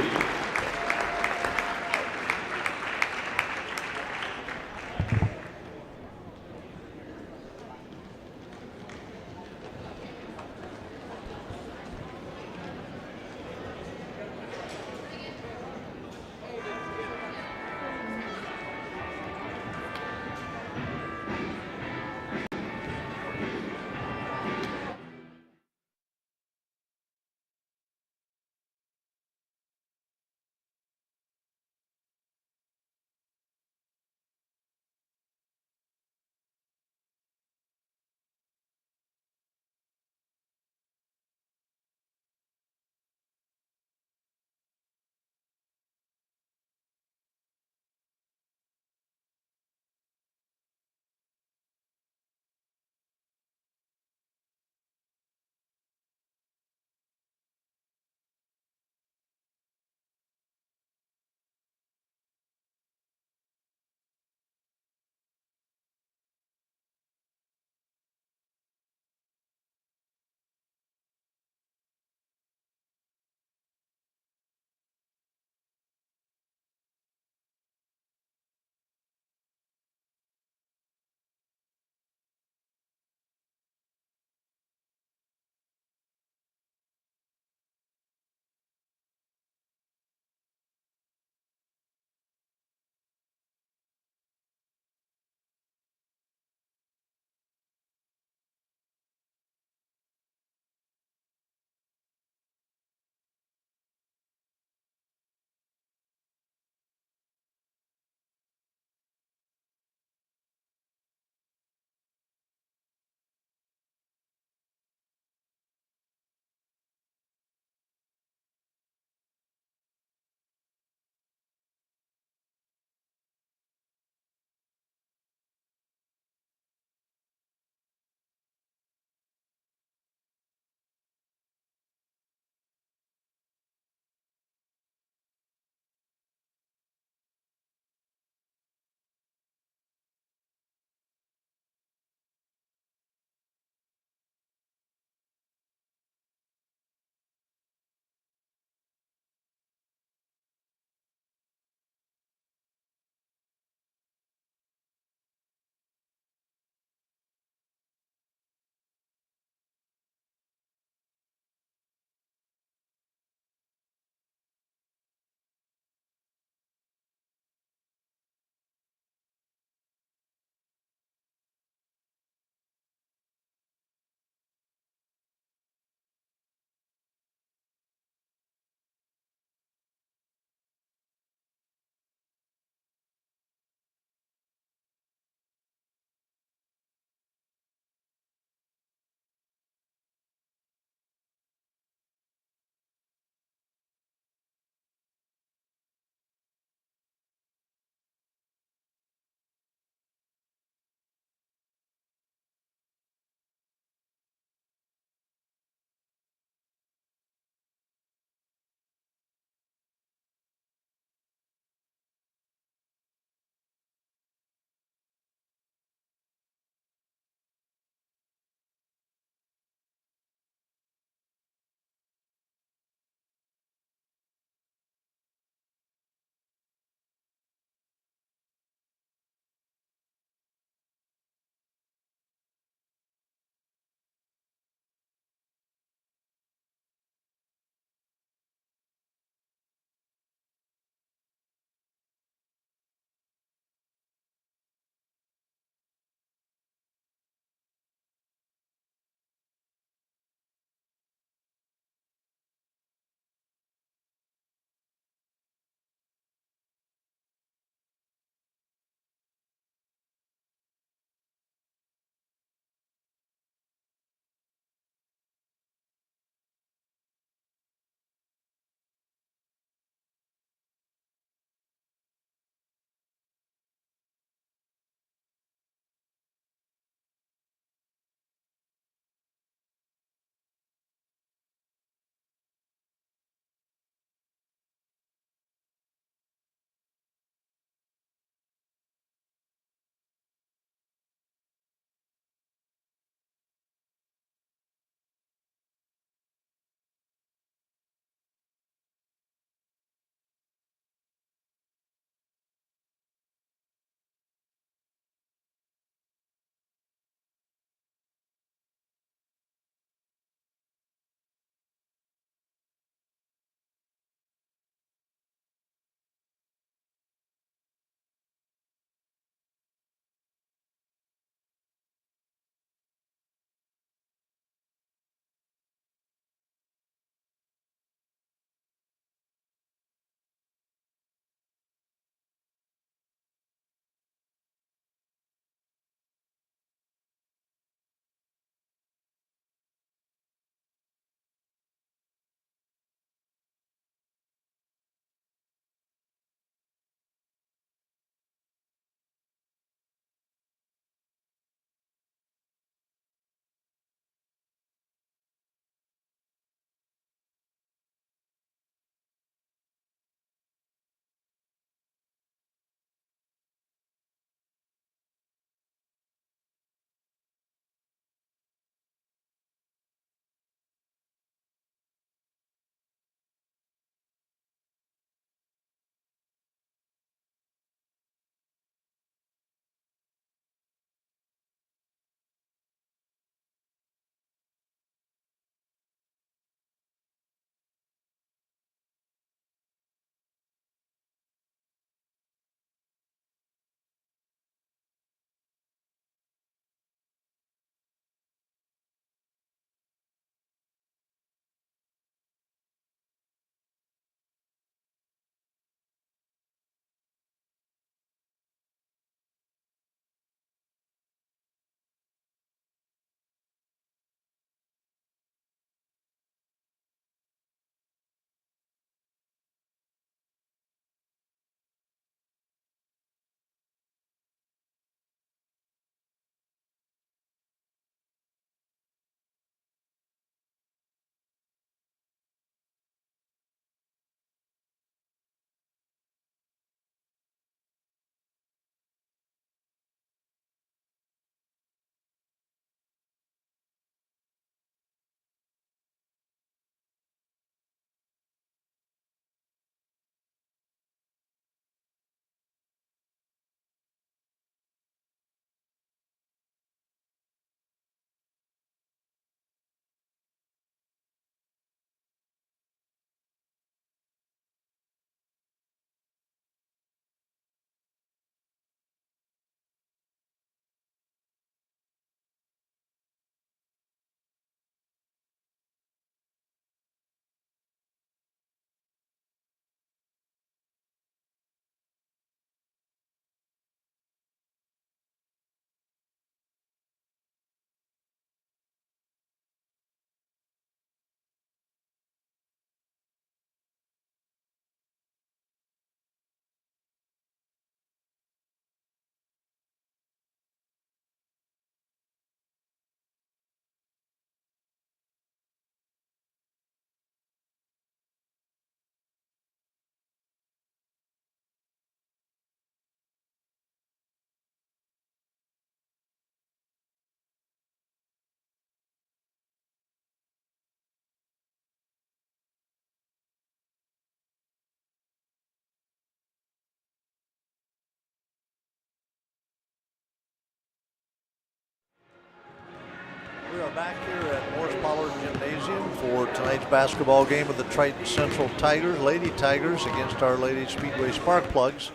We're back here at Morris Pollard Gymnasium for tonight's basketball game of the Triton Central Tigers, Lady Tigers, against Our Lady Speedway Sparkplugs.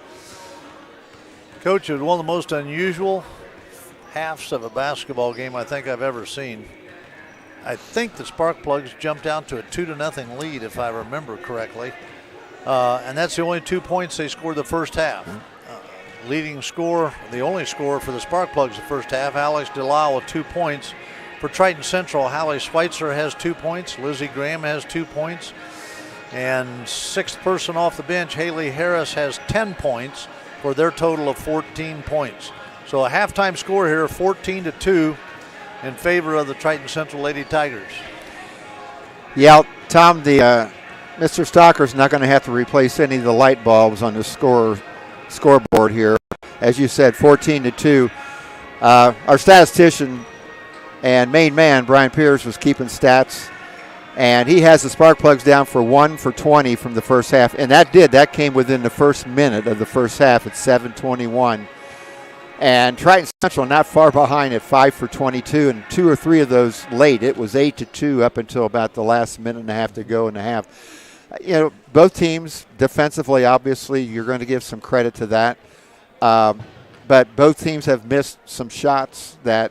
Coach, it was one of the most unusual halves of a basketball game I think I've ever seen. I think the Sparkplugs jumped out to a 2-0 lead, if I remember correctly. And that's the only 2 points they scored the first half. Leading scorer, the only scorer for the Sparkplugs the first half, Alex Delisle with 2 points. For Triton Central, Hallie Schweitzer has 2 points. Lizzie Graham has 2 points. And sixth person off the bench, Haley Harris, has 10 points for their total of 14 points. So a halftime score here, 14-2 in favor of the Triton Central Lady Tigers. Yeah, Tom, the Mr. Stocker's not going to have to replace any of the light bulbs on the scoreboard here. As you said, 14-2. Our statistician and main man, Brian Pierce, was keeping stats, and he has the Sparkplugs down for 1 for 20 from the first half, and that came within the first minute of the first half at 7:21. And Triton Central not far behind at 5 for 22, and 2 or 3 of those late. It was 8-2 up until about the last minute and a half to go in the half. You know, both teams defensively, obviously, you're going to give some credit to that. But both teams have missed some shots that,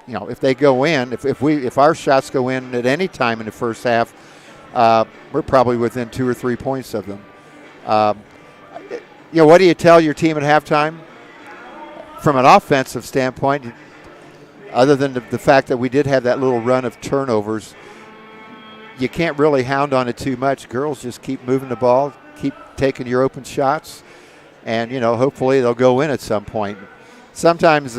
you know, if they go in, if our shots go in at any time in the first half, we're probably within 2 or 3 points of them. You know, what do you tell your team at halftime? From an offensive standpoint, other than the fact that we did have that little run of turnovers, you can't really hound on it too much. Girls, just keep moving the ball, keep taking your open shots, and, you know, hopefully they'll go in at some point. Sometimes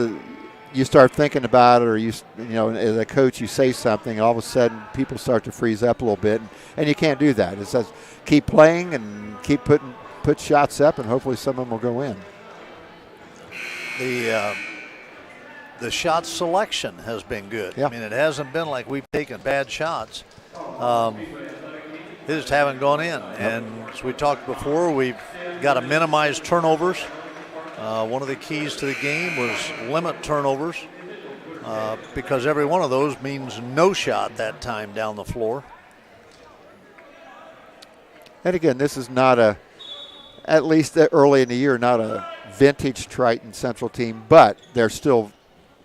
you start thinking about it, or you know, as a coach, you say something, and all of a sudden people start to freeze up a little bit, and you can't do that. It says keep playing and keep put shots up, and hopefully some of them will go in. The shot selection has been good. Yeah. I mean, it hasn't been like we've taken bad shots. They just haven't gone in. And as we talked before, we've got to minimize turnovers. One of the keys to the game was limit turnovers because every one of those means no shot that time down the floor. And again, this is not at least early in the year, not a vintage Triton Central team, but they're still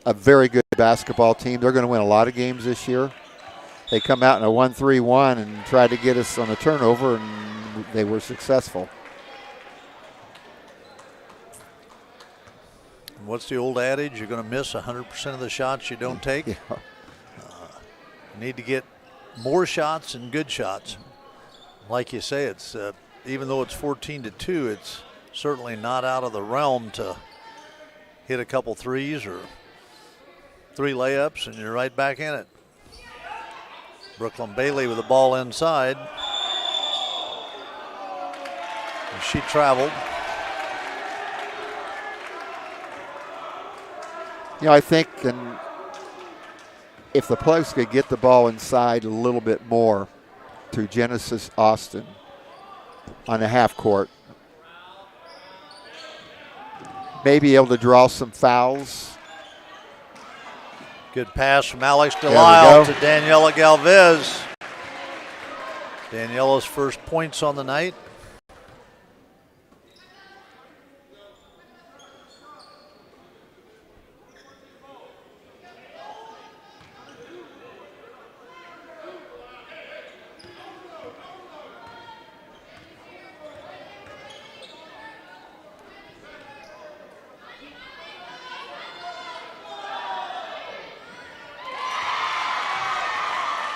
a very good basketball team. They're going to win a lot of games this year. They come out in a 1-3-1 and tried to get us on a turnover, and they were successful. What's the old adage? You're going to miss 100% of the shots you don't take. Yeah. You need to get more shots and good shots. Like you say, it's even though it's 14-2, it's certainly not out of the realm to hit a couple threes or 3 layups, and you're right back in it. Brooklyn Bailey with the ball inside. And she traveled. You know, I think if the Plugs could get the ball inside a little bit more to Genesis Austin on the half court, maybe able to draw some fouls. Good pass from Alex Delisle to Daniela Galvez. Daniela's first points on the night.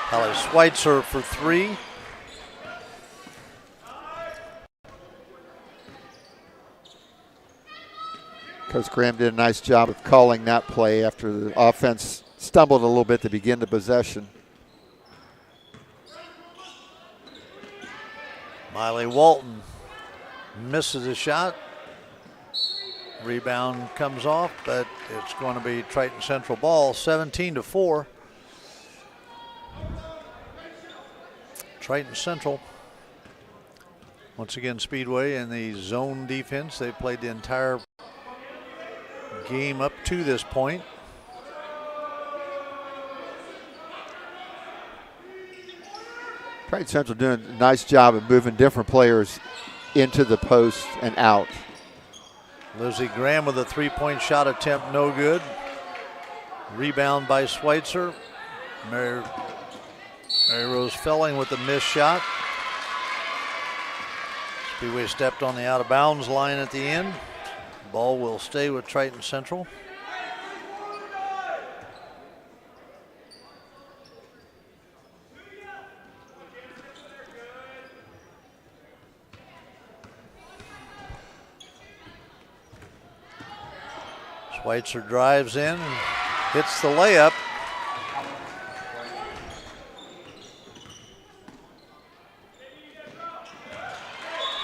Hallie Schweitzer for 3. Coach Graham did a nice job of calling that play after the offense stumbled a little bit to begin the possession. Miley Walton misses a shot. Rebound comes off, but it's going to be Triton Central ball, 17-4. Triton Central, once again, Speedway in the zone defense. They've played the entire game up to this point. Triton Central doing a nice job of moving different players into the post and out. Lizzie Graham with a three-point shot attempt, no good. Rebound by Schweitzer. Mary Rose Felling with the missed shot. Speedway stepped on the out-of-bounds line at the end. Ball will stay with Triton Central. Schweitzer drives in and hits the layup.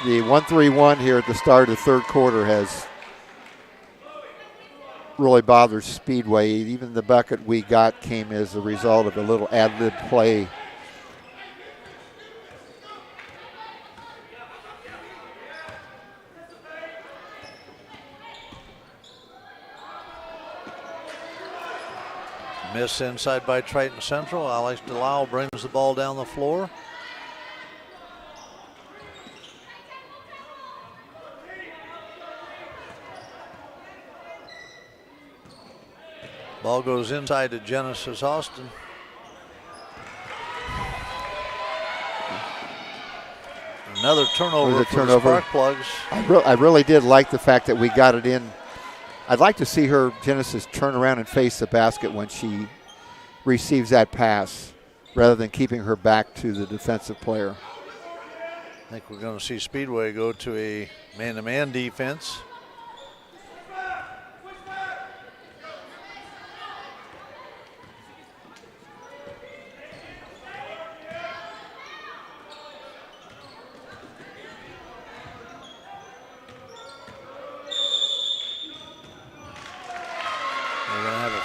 The 1-3-1 here at the start of the third quarter has really bothered Speedway. Even the bucket we got came as a result of a little ad-lib play. Miss inside by Triton Central. Alex DeLisle brings the ball down the floor. Ball goes inside to Genesis Austin. Another turnover for the Spark Plugs. I really did like the fact that we got it in. I'd like to see her, Genesis, turn around and face the basket when she receives that pass rather than keeping her back to the defensive player. I think we're going to see Speedway go to a man-to-man defense.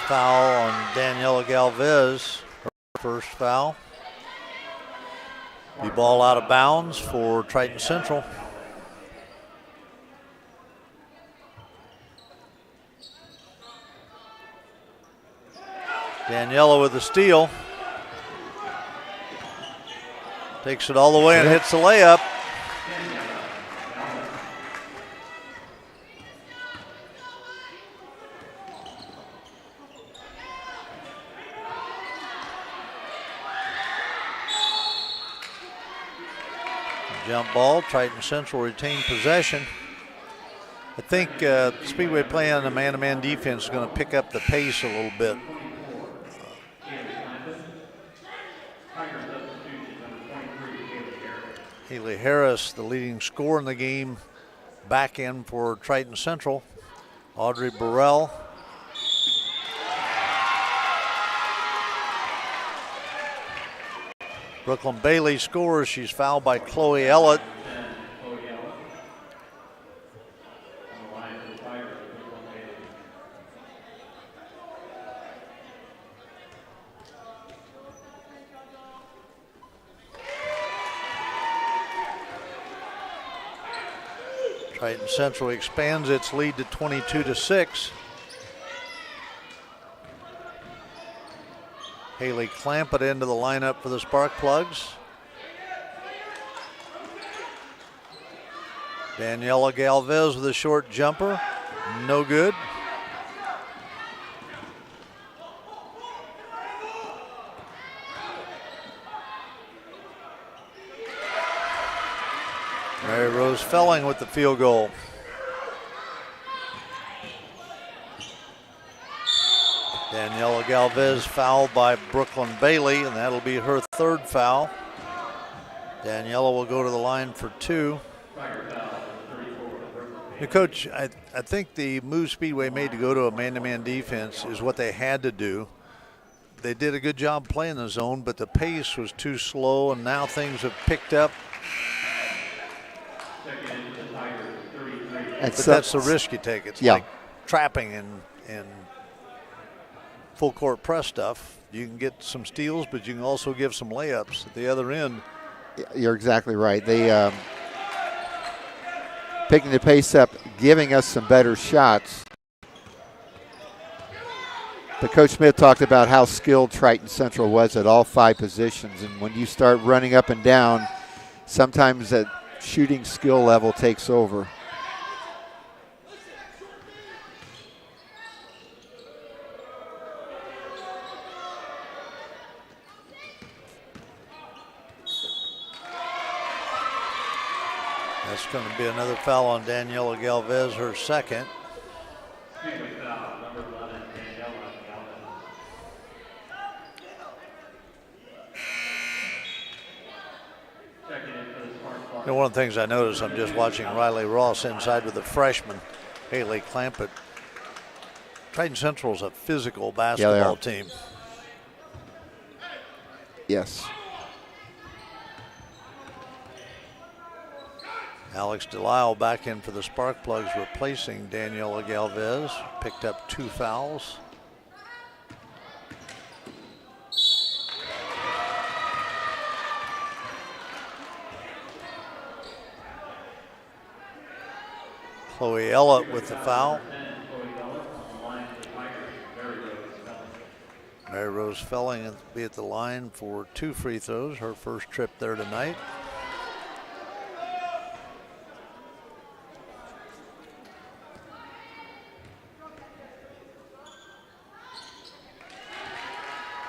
Foul on Daniela Galvez, her first foul. The ball out of bounds for Triton Central. Daniela with the steal. Takes it all the way and hits the layup. Jump ball, Triton Central retained possession. I think Speedway playing a man-to-man defense is going to pick up the pace a little bit. Haley Harris, the leading scorer in the game, back in for Triton Central. Audrey Burrell. Brooklyn Bailey scores. She's fouled by Chloe Ellett. Triton Central expands its lead to 22-6. Haley Clampett into the lineup for the Spark Plugs. Daniela Galvez with a short jumper, no good. Mary Rose Felling with the field goal. Daniela Galvez fouled by Brooklyn Bailey, and that'll be her third foul. Daniela will go to the line for two. Now, Coach, I think the move Speedway made to go to a man-to-man defense is what they had to do. They did a good job playing the zone, but the pace was too slow, and now things have picked up. But that's the risk you take. It's like trapping and full court press stuff. You can get some steals, but you can also give some layups at the other end. You're exactly right. They picking the pace up, giving us some better shots. But Coach Smith talked about how skilled Triton Central was at all 5 positions. And when you start running up and down, sometimes that shooting skill level takes over. That's going to be another foul on Daniela Galvez, her second. Speedway foul, number 11, Daniela Galvez. Checking in for the Spark Plug. One of the things I noticed, I'm just watching Riley Ross inside with the freshman, Haley Clampett. Triton Central is a physical basketball team. Yes. Alex Delisle back in for the Spark Plugs, replacing Daniela Galvez. Picked up 2 fouls. Chloe Ellett with the foul. Mary Rose Felling will be at the line for 2 free throws, her first trip there tonight.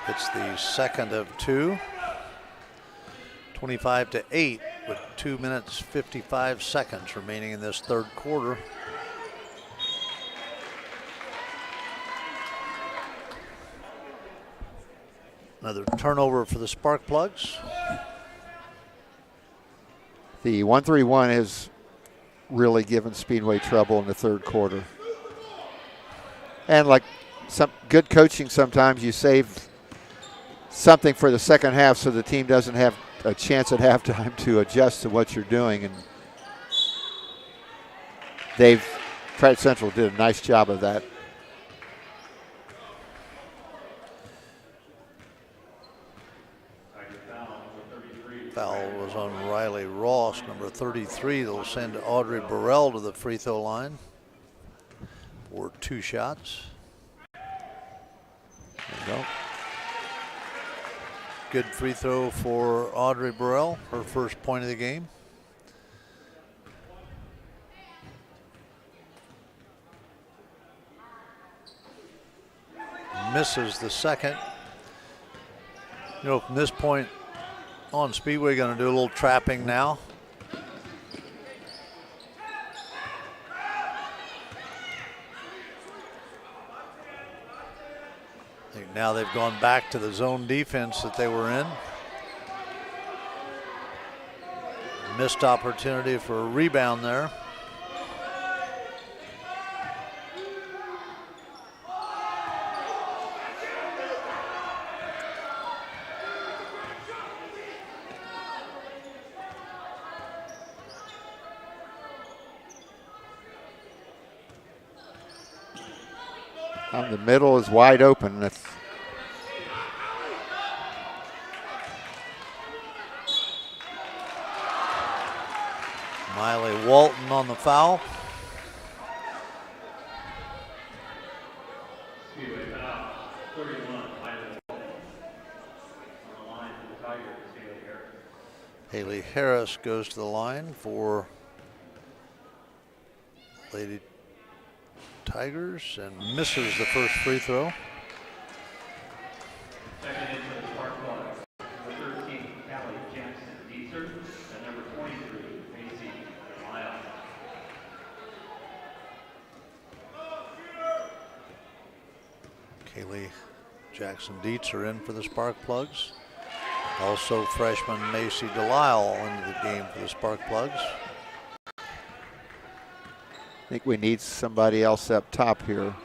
It's the second of 2. 25-8 with 2 minutes 55 seconds remaining in this third quarter. Another turnover for the Spark Plugs. The 1-3-1 has really given Speedway trouble in the third quarter. And like some good coaching, sometimes you save something for the second half so the team doesn't have a chance at halftime to adjust to what you're doing. And Triton Central did a nice job of that. Foul was on Riley Ross, number 33. They'll send Audrey Burrell to the free throw line for 2 shots. There you go. Good free throw for Audrey Burrell, her first point of the game. Misses the second. You know, from this point on, Speedway going to do a little trapping now. I think now they've gone back to the zone defense that they were in. Missed opportunity for a rebound there. The middle is wide open. That's Miley Walton on the foul. Speedway foul, 31, Miley Walton. On the line for the Tigers, Haley Harris. Haley Harris goes to the line for Lady Tigers and misses the first free throw. Second in for the Spark Plugs, number 13, Callie Jackson-Dietzer, and number 23, Macy Lyle. Kaylee Jackson-Dietzer in for the Spark Plugs. Also freshman Macy Delisle into the game for the Spark Plugs. I think we need somebody else up top here.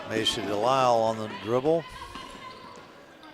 Macy Delisle on the dribble.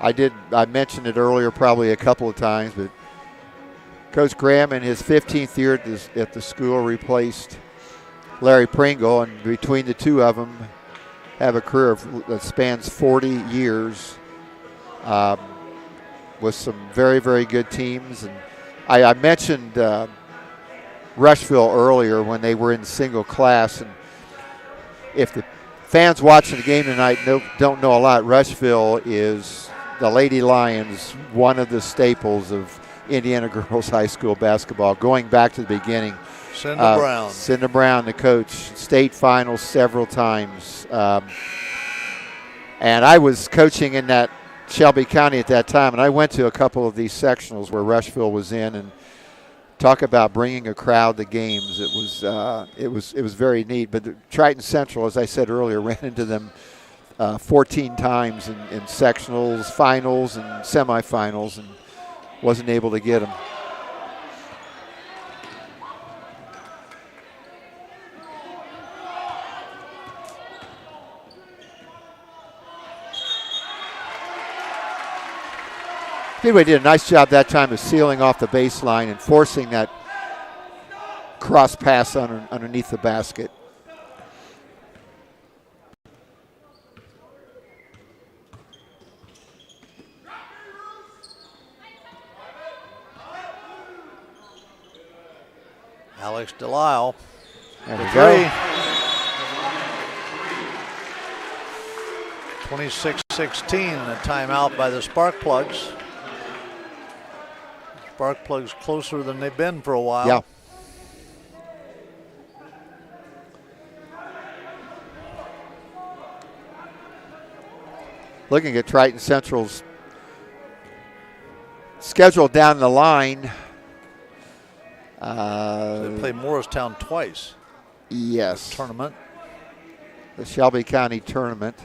I mentioned it earlier probably a couple of times, but Coach Graham in his 15th year at the school replaced Larry Pringle, and between the two of them have a career that spans 40 years with some very, very good teams. And I mentioned Rushville earlier when they were in single class, and if the fans watching the game tonight don't know a lot, Rushville is the Lady Lions, one of the staples of Indiana Girls High School basketball, going back to the beginning. Cinda Brown. Cinda Brown, the coach, state finals several times. And I was coaching in that Shelby County at that time, and I went to a couple of these sectionals where Rushville was in, and talk about bringing a crowd to games. It was very neat. But the Triton Central, as I said earlier, ran into them 14 times in sectionals, finals, and semifinals, and wasn't able to get them. Speedway did a nice job that time of sealing off the baseline and forcing that cross pass underneath the basket. Alex Delisle. There we The go. 26-16, a timeout by the Spark Plugs. Spark Plugs closer than they've been for a while. Yeah. Looking at Triton Central's schedule down the line. They play Morristown twice. Yes. Tournament. The Shelby County tournament.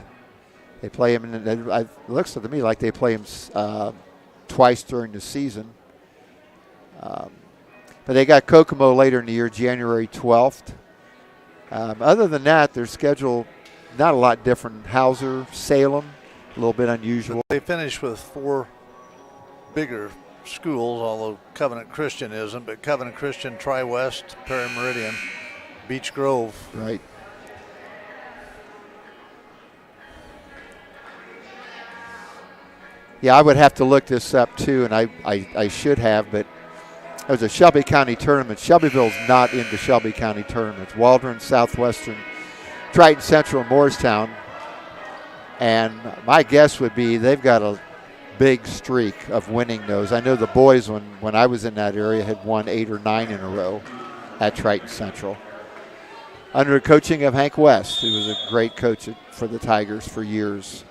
They play him, it looks to me like they play him twice during the season. But they got Kokomo later in the year, January 12th. Other than that, their schedule not a lot different. Hauser, Salem, a little bit unusual. They finished with 4 bigger schools, although Covenant Christian isn't, but Covenant Christian, Tri-West, Perry Meridian, Beech Grove. Right. Yeah, I would have to look this up too, and I should have, but it was a Shelby County tournament. Shelbyville's not in the Shelby County tournaments. Waldron, Southwestern, Triton Central, and Morristown. And my guess would be they've got a big streak of winning those. I know the boys, when I was in that area, had won 8 or 9 in a row at Triton Central. Under the coaching of Hank West, who was a great coach for the Tigers for years.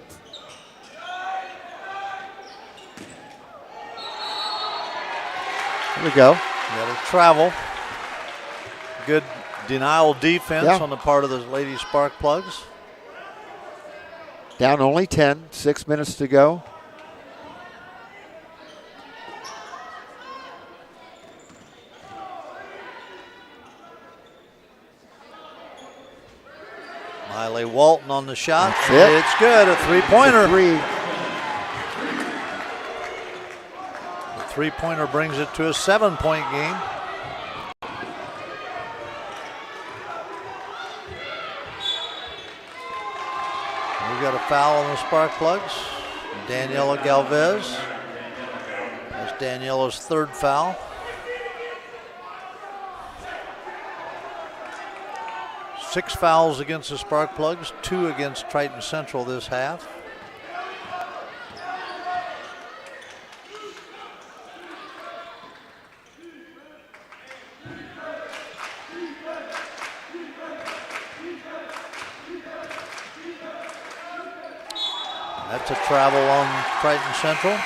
Here we go. Got to travel. Good denial defense on the part of the Lady Spark Plugs. Down only 10, 6 minutes to go. Miley Walton on the shot. That's it. It's good, a three-pointer. The three-pointer brings it to a 7-point game. We got a foul on the Spark Plugs. Daniela Galvez. That's Daniela's 3rd foul. 6 fouls against the Spark Plugs, 2 against Triton Central this half. That's a travel on Triton Central.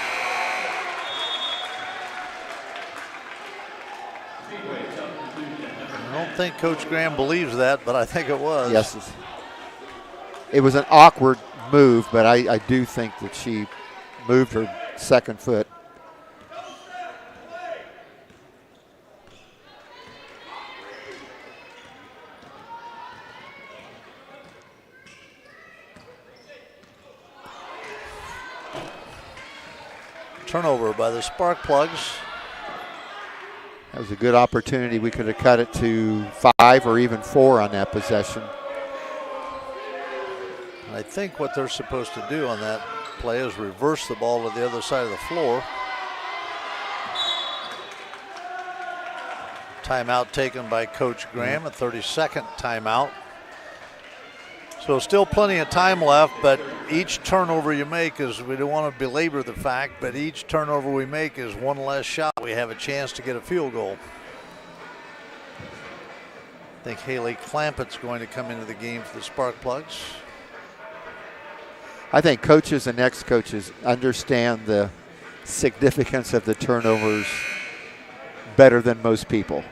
I don't think Coach Graham believes that, but I think it was. Yes. It was an awkward move, but I do think that she moved her second foot. Turnover by the Spark Plugs. That was a good opportunity. We could have cut it to 5 or even 4 on that possession. I think what they're supposed to do on that play is reverse the ball to the other side of the floor. Timeout taken by Coach Graham, a 30-second timeout. So still plenty of time left, but each turnover you make is, we don't want to belabor the fact, but each turnover we make is one less shot. We have a chance to get a field goal. I think Haley Clampett's going to come into the game for the Spark Plugs. I think coaches and ex-coaches understand the significance of the turnovers better than most people.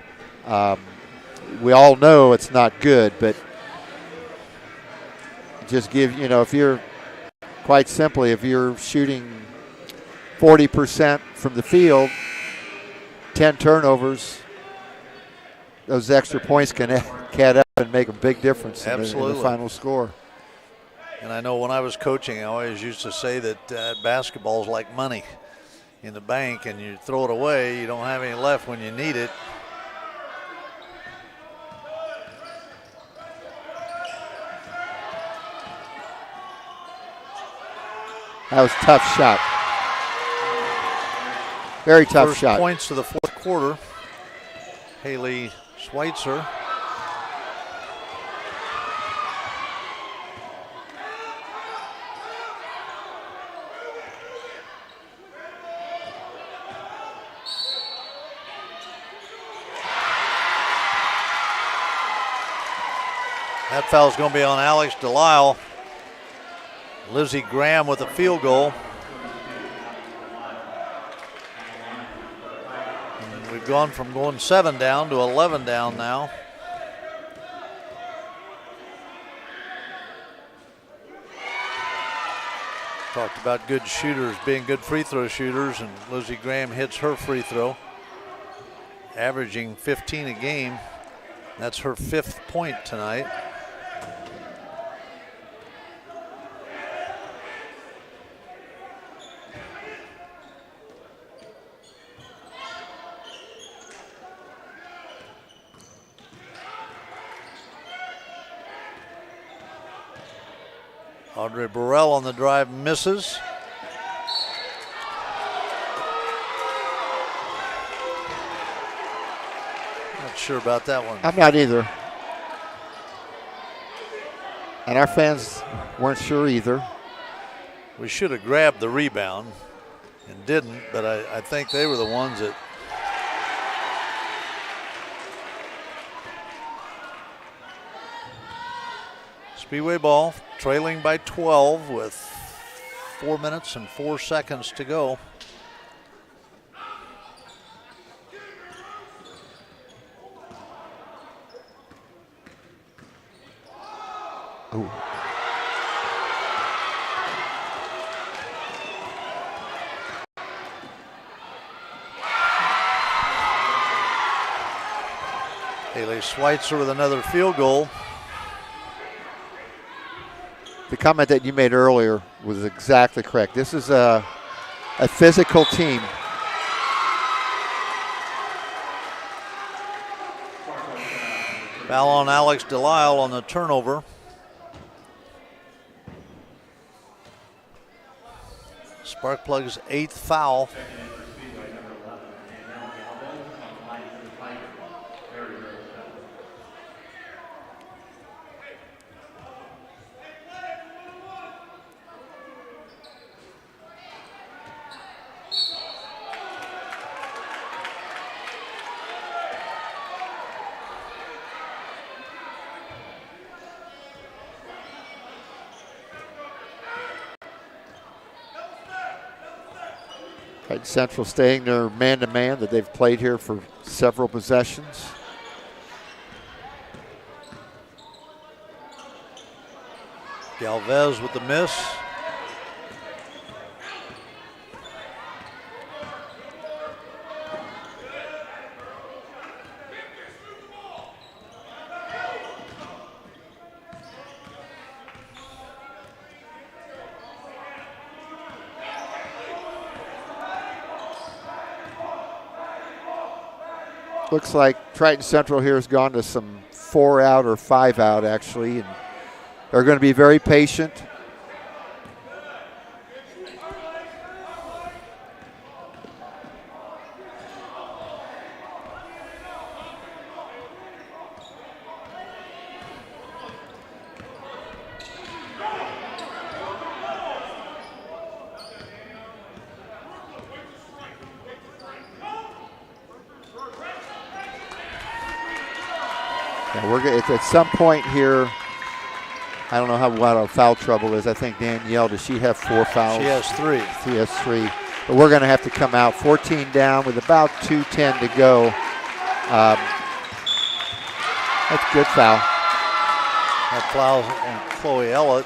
We all know it's not good, but just give, if you're, quite simply, if you're shooting 40% from the field, 10 turnovers, those extra points can add up and make a big difference in the final score. And I know when I was coaching, I always used to say that basketball is like money in the bank, and you throw it away, you don't have any left when you need it. That was a tough shot. Very tough First shot. Points to the fourth quarter. Haley Schweitzer. That foul's going to be on Alex Delisle. Lizzie Graham with a field goal. And we've gone from going 7 down to 11 down now. Talked about good shooters being good free throw shooters, and Lizzie Graham hits her free throw, averaging 15 a game. That's her 5th point tonight. Audrey Burrell on the drive misses. Not sure about that one. I'm not either. And our fans weren't sure either. We should have grabbed the rebound and didn't, but I think they were the ones that Speedway ball, trailing by 12 with 4 minutes and 4 seconds to go. Ooh. Haley Schweitzer with another field goal. The comment that you made earlier was exactly correct. This is a physical team. Foul on Alex Delisle on the turnover. Sparkplug's 8th foul. Triton Central staying their man-to-man that they've played here for several possessions. Galvez with the miss. Looks like Triton Central here has gone to some 4 out or 5 out actually, and they're going to be very patient. We're at some point here. I don't know what our foul trouble is. I think Danielle, does she have 4 fouls? She has 3. She has 3. But we're going to have to come out 14 down with about 2:10 to go. That's good foul. That foul on Chloe Ellett.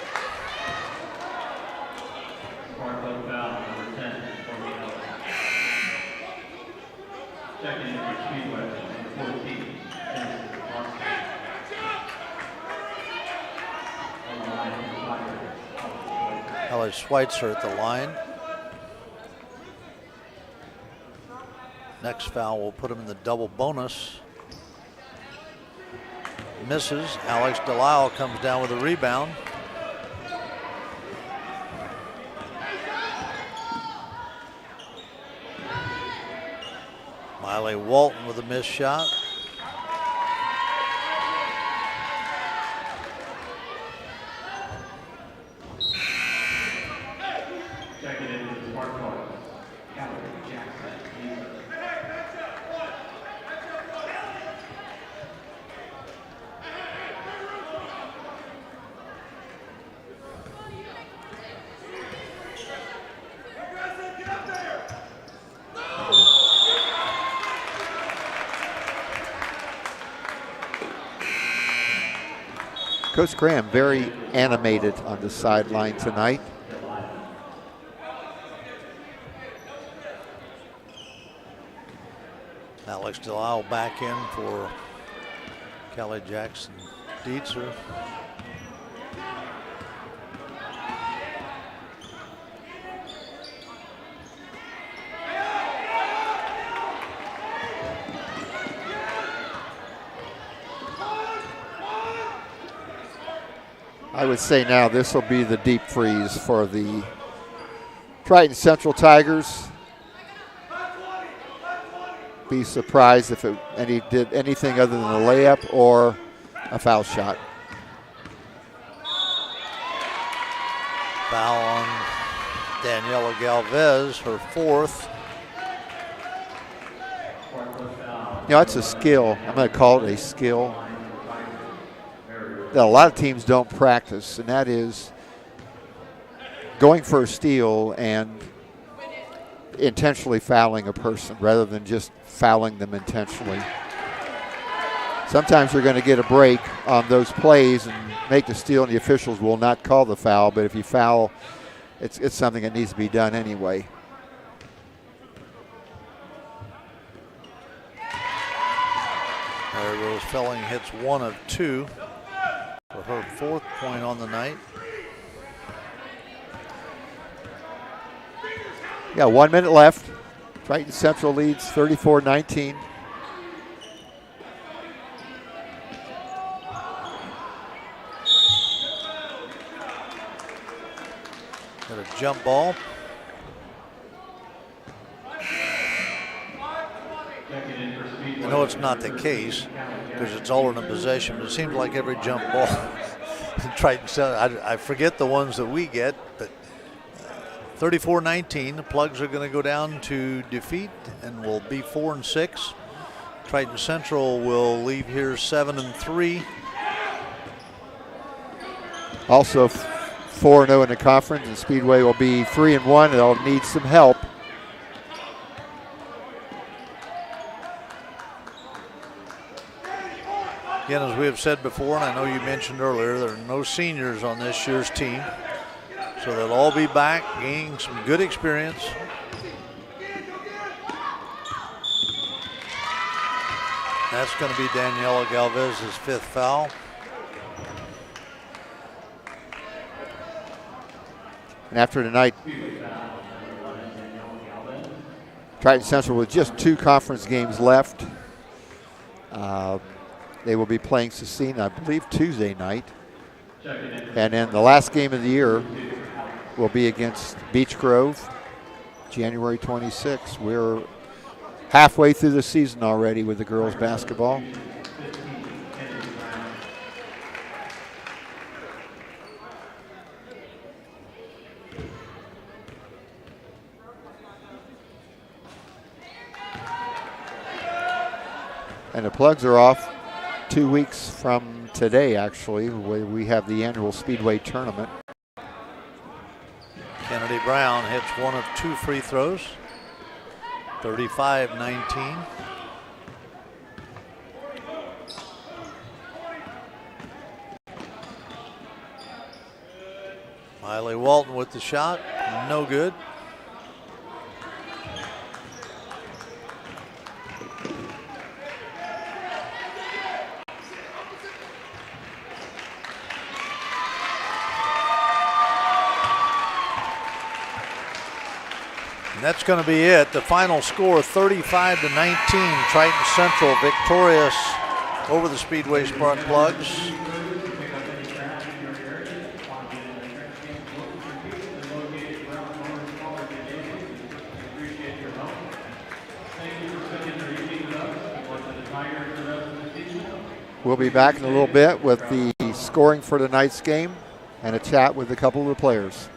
Checking in for Speedway, number 14. Ellie Schweitzer at the line. Next foul will put him in the double bonus. Misses. Alex Delisle comes down with a rebound. Miley Walton with a missed shot. Coach Graham very animated on the sideline tonight. Alex Delisle back in for Kelly Jackson Dietzer. I would say now this will be the deep freeze for the Triton Central Tigers. Be surprised if it did anything other than a layup or a foul shot. Foul on Daniela Galvez, her 4th. You know, it's a skill. I'm going to call it a skill that a lot of teams don't practice, and that is going for a steal and intentionally fouling a person rather than just fouling them intentionally. Sometimes you're going to get a break on those plays and make the steal, and the officials will not call the foul, but if you foul, it's something that needs to be done anyway. Mary Rose Felling hits 1 of 2 for her 4th point on the night. Yeah, 1 minute left. Triton Central leads 34-19. Got a jump ball. I know it's not the case because it's alternate possession, but it seems like every jump ball Triton Central, I forget the ones that we get, but 34-19, the Plugs are going to go down to defeat and will be 4-6. Triton Central will leave here 7-3. Also 4-0 in the conference, and Speedway will be 3-1. They'll need some help. Again, as we have said before, and I know you mentioned earlier, there are no seniors on this year's team. So they'll all be back, gaining some good experience. That's going to be Daniela Galvez's 5th foul. And after tonight, Triton Central with just 2 conference games left They will be playing Cecina, I believe, Tuesday night. And then the last game of the year will be against Beech Grove, January 26th. We're halfway through the season already with the girls basketball. And the Plugs are off 2 weeks from today, actually, where we have the annual Speedway tournament. Kennedy Brown hits one of 2 free throws. 35-19. Miley Walton with the shot, no good. And that's going to be it. The final score, 35-19. Triton Central victorious over the Speedway Spark Plugs. We'll be back in a little bit with the scoring for tonight's game and a chat with a couple of the players.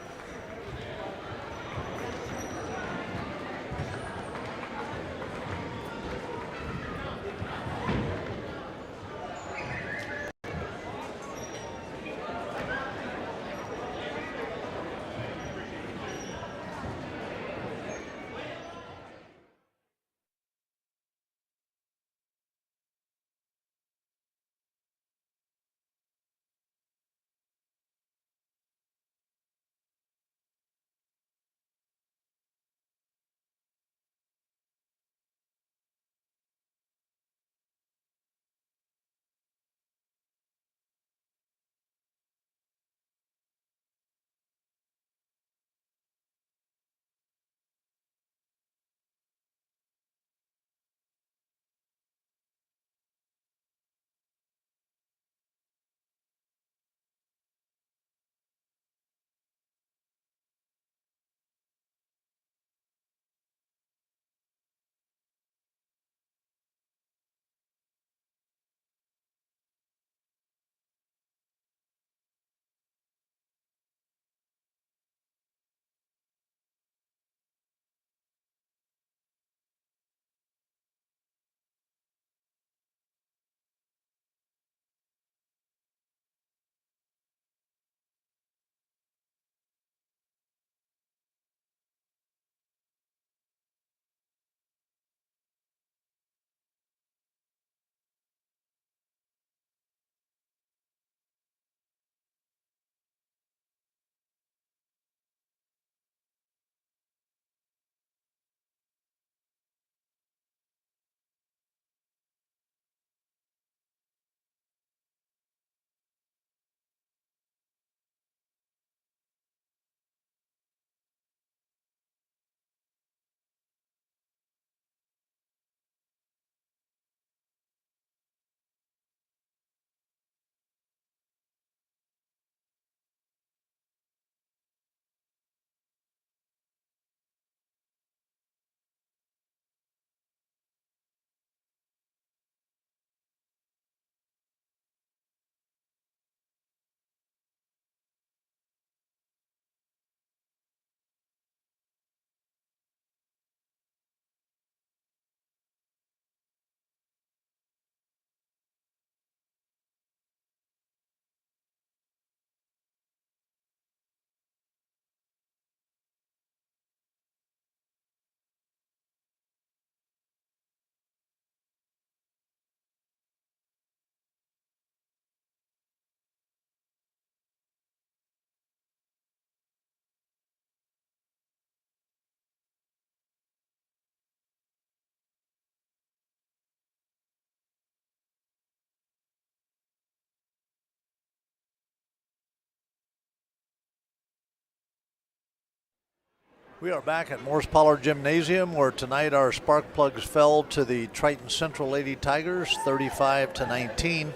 We are back at Morris Pollard Gymnasium, where tonight our spark plugs fell to the Triton Central Lady Tigers, 35-19.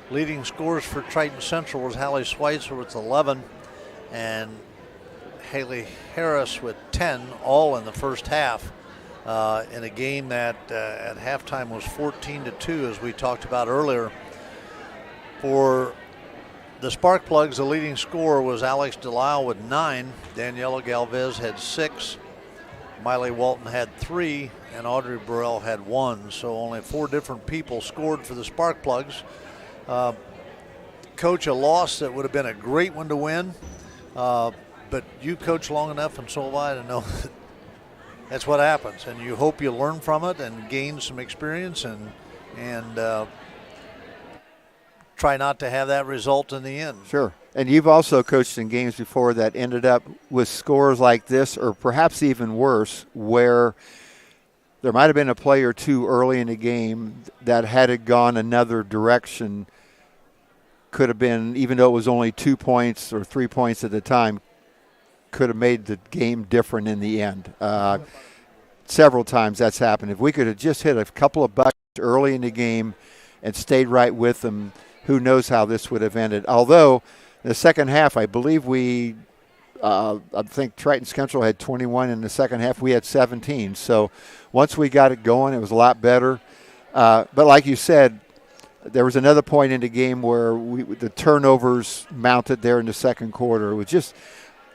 Leading scores for Triton Central was Hallie Schweitzer with 11 and Haley Harris with 10, all in the first half, in a game that at halftime was 14-2, as we talked about earlier. For the spark plugs, the leading scorer was Alex Delisle with 9. Daniela Galvez had 6. Miley Walton had 3. And Audrey Burrell had 1. So only 4 different people scored for the spark plugs. Coach, a loss that would have been a great one to win. But you coach long enough, and so have I, to know that that's what happens. And you hope you learn from it and gain some experience and try not to have that result in the end. Sure. And you've also coached in games before that ended up with scores like this, or perhaps even worse, where there might have been a play or two early in the game that, had it gone another direction, could have been, even though it was only 2 points or 3 points at the time, could have made the game different in the end. Several times that's happened. If we could have just hit a couple of buckets early in the game and stayed right with them, who knows how this would have ended. Although in the second half, I believe I think Triton Central had 21 in the second half. We had 17. So once we got it going, it was a lot better. But like you said, there was another point in the game where the turnovers mounted there in the second quarter. It was just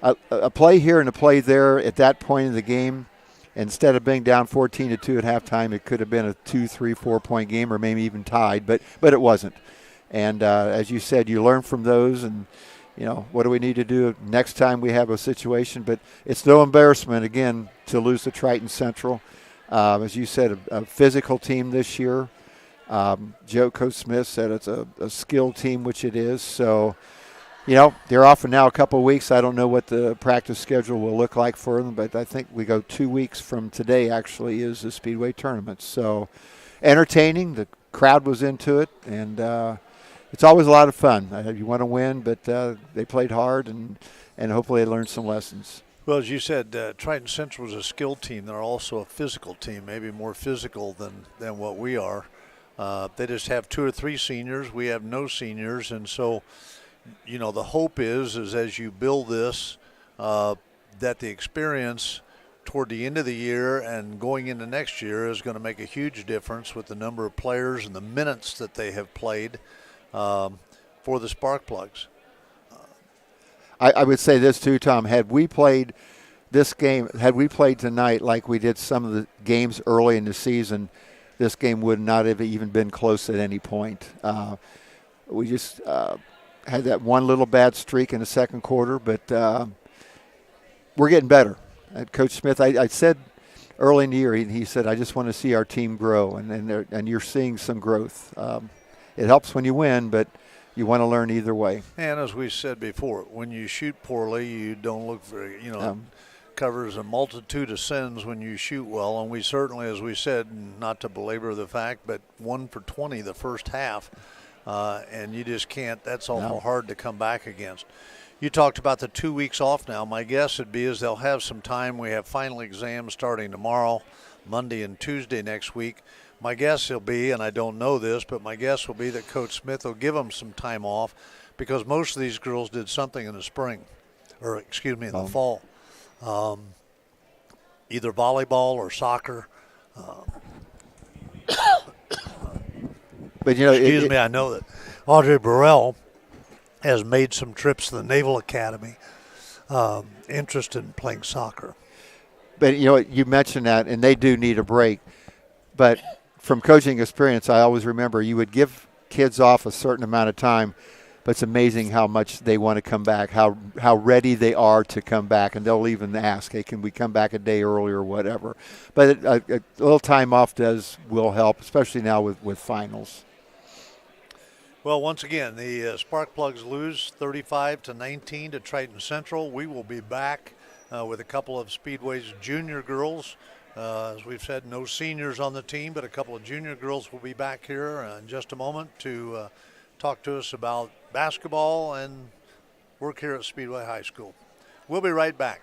a play here and a play there at that point in the game. Instead of being down 14-2 at halftime, it could have been a 2, 3, 4 point game, or maybe even tied, but it wasn't. And as you said, you learn from those, and what do we need to do next time we have a situation? But it's no embarrassment, again, to lose to Triton Central. As you said, a physical team this year. Coach Smith said it's a skilled team, which it is. So, they're off for now a couple of weeks. I don't know what the practice schedule will look like for them, but I think we go 2 weeks from today, actually, is the Speedway tournament. So entertaining. The crowd was into it, and it's always a lot of fun. You want to win, but they played hard, and hopefully they learned some lessons. Well, as you said, Triton Central is a skilled team. They're also a physical team, maybe more physical than what we are. They just have 2 or 3 seniors. We have no seniors, and so the hope is as you build this, that the experience toward the end of the year and going into next year is going to make a huge difference with the number of players and the minutes that they have played for the spark plugs. I would say this too, Tom. Had we played this game, had we played tonight like we did some of the games early in the season, this game would not have even been close at any point. We just had that one little bad streak in the second quarter, but we're getting better. Coach Smith, I said early in the year, he said, I just want to see our team grow, and you're seeing some growth. It helps when you win, but you want to learn either way. And as we said before, when you shoot poorly, you don't look very, covers a multitude of sins when you shoot well. And we certainly, as we said, not to belabor the fact, but 1 for 20 the first half. And you just can't, that's awful hard to come back against. You talked about the 2 weeks off now. My guess would be is they'll have some time. We have final exams starting tomorrow, Monday and Tuesday next week. My guess will be, and I don't know this, but my guess will be that Coach Smith will give them some time off because most of these girls did something in the spring, or excuse me, in the fall. Either volleyball or soccer. But excuse me, I know that Audrey Burrell has made some trips to the Naval Academy, interested in playing soccer. But you mentioned that, and they do need a break. But from coaching experience, I always remember you would give kids off a certain amount of time, but it's amazing how much they want to come back, how ready they are to come back, and they'll even ask, hey, can we come back a day early or whatever. But a little time off will help, especially now with finals. Well, once again, the Spark Plugs lose 35-19 to Triton Central. We will be back with a couple of Speedway's junior girls. As we've said, no seniors on the team, but a couple of junior girls will be back here in just a moment to talk to us about basketball and work here at Speedway High School. We'll be right back.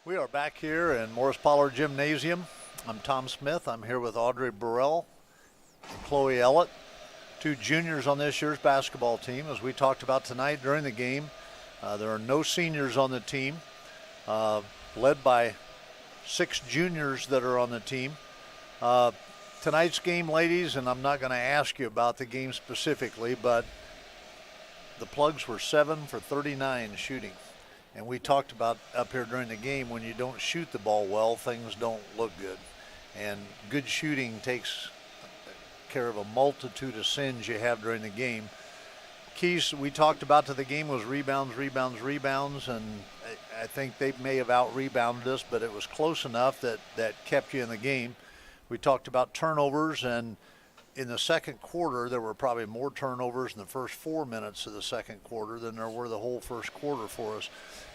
We are back here in Morris Pollard Gymnasium. I'm Tom Smith. I'm here with Audrey Burrell and Chloe Ellett, two juniors on this year's basketball team. As we talked about tonight during the game, there are no seniors on the team, led by 6 juniors that are on the team. Tonight's game, ladies, and I'm not going to ask you about the game specifically, but the Plugs were 7 for 39 shooting. And we talked about up here during the game, when you don't shoot the ball well, things don't look good. And good shooting takes care of a multitude of sins you have during the game. Keys we talked about to the game was rebounds, and I think they may have out-rebounded us, but it was close enough that kept you in the game. We talked about turnovers, and in the second quarter, there were probably more turnovers in the first 4 minutes of the second quarter than there were the whole first quarter for us.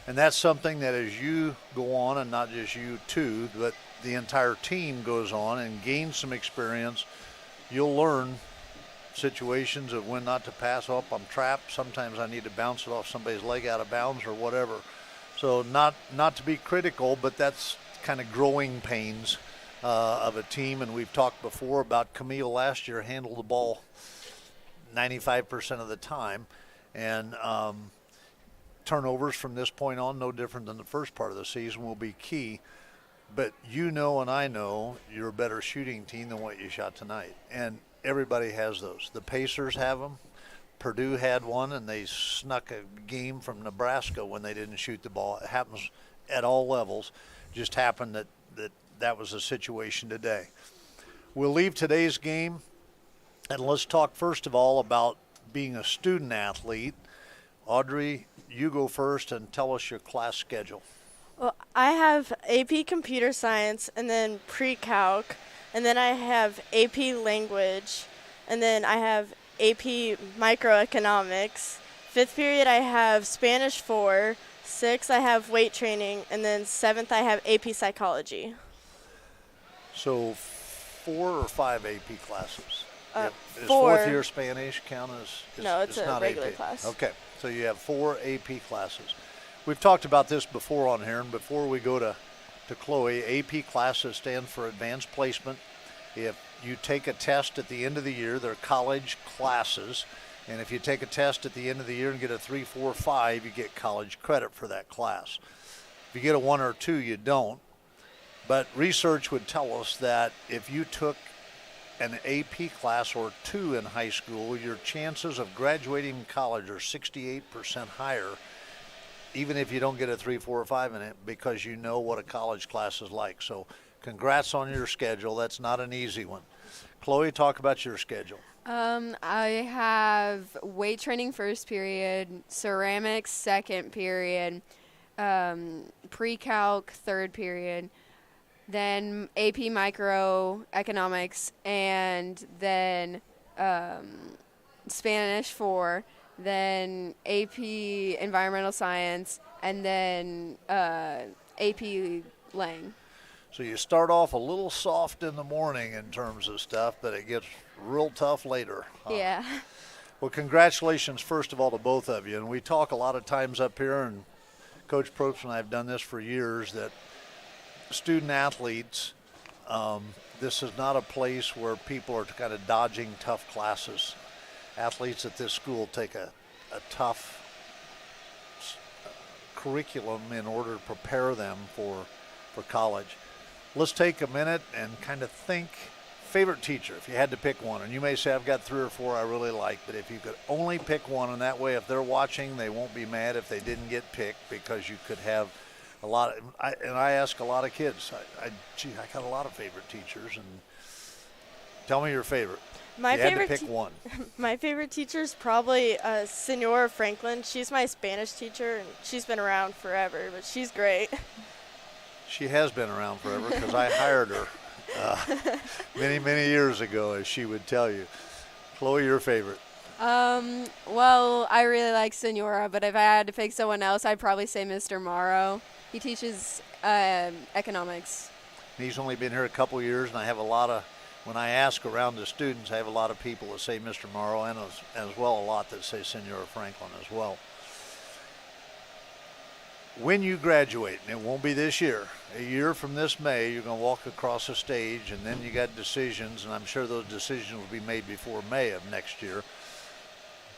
And that's something that as you go on, and not just you two, but the entire team goes on and gains some experience, you'll learn situations of when not to pass up. I'm trapped. Sometimes I need to bounce it off somebody's leg out of bounds or whatever. So not to be critical, but that's kind of growing pains of a team. And we've talked before about Camille last year handled the ball 95% of the time. And turnovers from this point on, no different than the first part of the season, will be key. But you know and I know you're a better shooting team than what you shot tonight. And everybody has those. The Pacers have them. Purdue had one, and they snuck a game from Nebraska when they didn't shoot the ball. It happens at all levels. Just happened that was the situation today. We'll leave today's game, and let's talk first of all about being a student athlete. Audrey, you go first and tell us your class schedule. Well, I have AP Computer Science and then Pre-Calc, and then I have AP Language, and then I have AP Microeconomics. 5th period I have Spanish 4, 6th I have weight training, and then 7th I have AP Psychology. So 4 or 5 AP classes? Is 4. 4th year Spanish count as? No, it's a not regular AP. class. Okay, so you have 4 AP classes. We've talked about this before on here, and before we go to Chloe, AP classes stand for Advanced Placement. If you take a test at the end of the year, they're college classes, and if you take a test at the end of the year and get a 3, 4, 5, you get college credit for that class. If you get a 1 or 2, you don't. But research would tell us that if you took an AP class or 2 in high school, your chances of graduating college are 68% higher, even if you don't get a 3, 4, or 5 in it, because you know what a college class is like. So congrats on your schedule. That's not an easy one. Chloe, talk about your schedule. I have weight training 1st period, ceramics 2nd period, pre-calc 3rd period, then AP Microeconomics, and then Spanish 4, then AP Environmental Science, and then AP Lang. So you start off a little soft in the morning in terms of stuff, but it gets real tough later. Yeah. Well, congratulations, first of all, to both of you. And we talk a lot of times up here, and Coach Probst and I have done this for years, that student athletes, this is not a place where people are kind of dodging tough classes. Athletes at this school take a tough curriculum in order to prepare them for college. Let's take a minute and kind of think favorite teacher, if you had to pick one. And you may say, I've got 3 or 4 I really like, but if you could only pick one, and that way if they're watching, they won't be mad if they didn't get picked, because you could have a lot of, I ask a lot of kids, I got a lot of favorite teachers, and tell me your favorite. My you had favorite to pick one. My favorite teacher is probably Senora Franklin. She's my Spanish teacher, and she's been around forever, but she's great. She has been around forever because I hired her many, many years ago, as she would tell you. Chloe, your favorite? Well, I really like Senora, but if I had to pick someone else, I'd probably say Mr. Morrow. He teaches economics. He's only been here a couple years, and I have a lot of, when I ask around the students, I have a lot of people that say Mr. Morrow, and as well a lot that say Senora Franklin as well. when you graduate, and it won't be this year, a year from this May, you're going to walk across the stage, and then you got decisions, and I'm sure those decisions will be made before May of next year.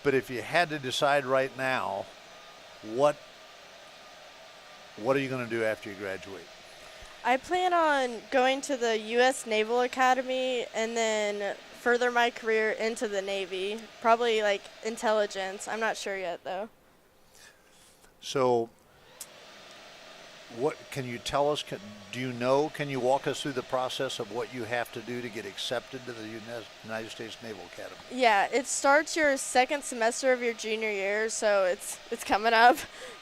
But if you had to decide right now, what are you going to do after you graduate? I plan on going to the U.S. Naval Academy and then further my career into the Navy, probably like intelligence. I'm not sure yet, though. So what can you tell us? Can you walk us through the process of what you have to do to get accepted to the United States Naval Academy? Yeah, it starts your second semester of your junior year, so it's coming up.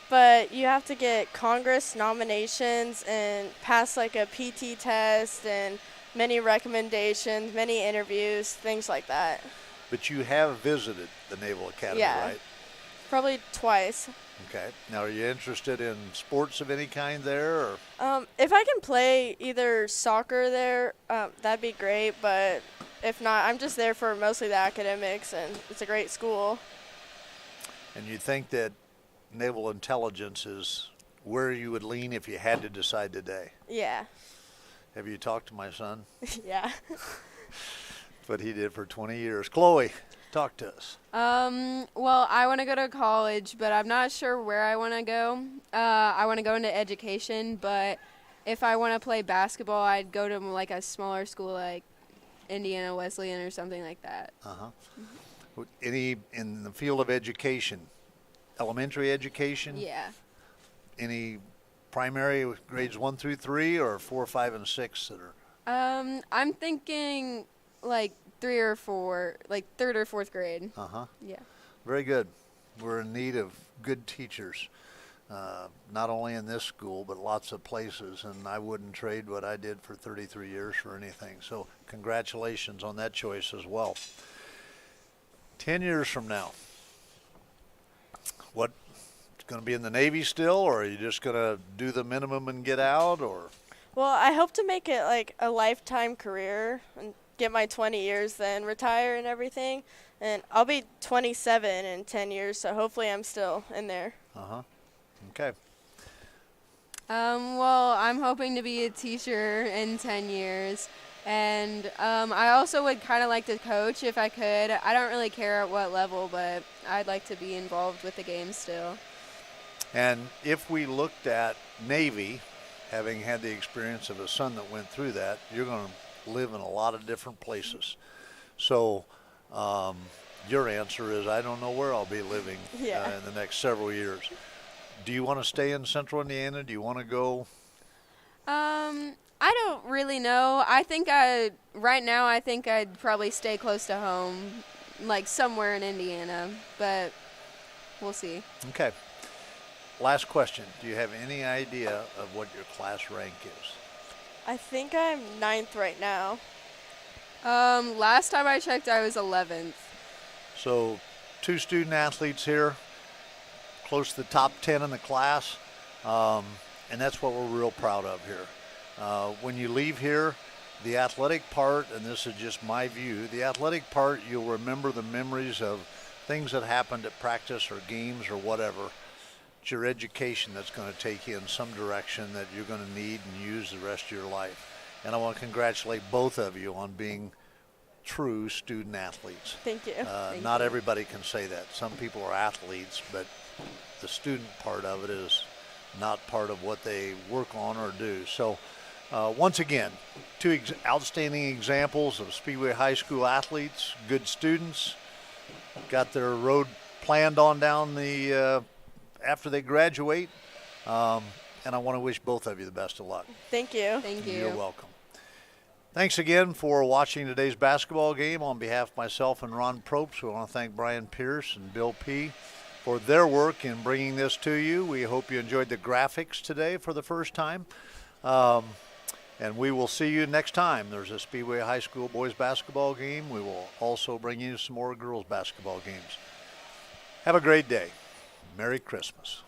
But you have to get Congress nominations and pass like a PT test and many recommendations, many interviews, things like that. But you have visited the Naval Academy, right? Probably twice. Okay. Now, are you interested in sports of any kind there? Or? If I can play either soccer there, that'd be great. But if not, I'm just there for mostly the academics, and it's a great school. And you think that naval intelligence is where you would lean if you had to decide today? Yeah. Have you talked to my son? Yeah. But he did for 20 years. Chloe, talk to us. Well, I want to go to college, but I'm not sure where I want to go. I want to go into education, but if I want to play basketball, I'd go to like a smaller school like Indiana Wesleyan or something like that. Uh-huh. Mm-hmm. Any in the field of education, elementary education? Yeah. Any primary grades 1 through 3 or 4, 5, and 6 that are? I'm thinking like 3 or 4, like 3rd or 4th grade. Uh-huh. Yeah. Very good. We're in need of good teachers, not only in this school, but lots of places, and I wouldn't trade what I did for 33 years for anything. So congratulations on that choice as well. 10 years from now, what, going to be in the Navy still, or are you just going to do the minimum and get out, or? Well, I hope to make it like a lifetime career and get my 20 years, then retire and everything. And I'll be 27 in 10 years, so hopefully I'm still in there. Uh-huh. Okay. Well, I'm hoping to be a teacher in 10 years. And I also would kind of like to coach if I could. I don't really care at what level, but I'd like to be involved with the game still. And if we looked at Navy, having had the experience of a son that went through that, you're going to live in a lot of different places. So your answer is, I don't know where I'll be living in the next several years. Do you want to stay in Central Indiana? Do you want to go? I don't really know. I think right now I'd probably stay close to home, like somewhere in Indiana, but we'll see. Okay. Last question. Do you have any idea of what your class rank is? I think I'm 9th right now. Last time I checked, I was 11th. So 2 student athletes here, close to the top 10 in the class, and that's what we're real proud of here. When you leave here, the athletic part, and this is just my view, the athletic part, you'll remember the memories of things that happened at practice or games or whatever. It's your education that's going to take you in some direction that you're going to need and use the rest of your life. And I want to congratulate both of you on being true student athletes. Thank you. Not everybody can say that. Some people are athletes, but the student part of it is not part of what they work on or do. So once again, 2 outstanding examples of Speedway High School athletes, good students, got their road planned on down the after they graduate, and I want to wish both of you the best of luck. Thank you. Thank you. You're welcome. Thanks again for watching today's basketball game. On behalf of myself and Ron Probst, we want to thank Brian Pierce and Bill P. for their work in bringing this to you. We hope you enjoyed the graphics today for the first time. And we will see you next time. There's a Speedway High School boys basketball game. We will also bring you some more girls basketball games. Have a great day. Merry Christmas.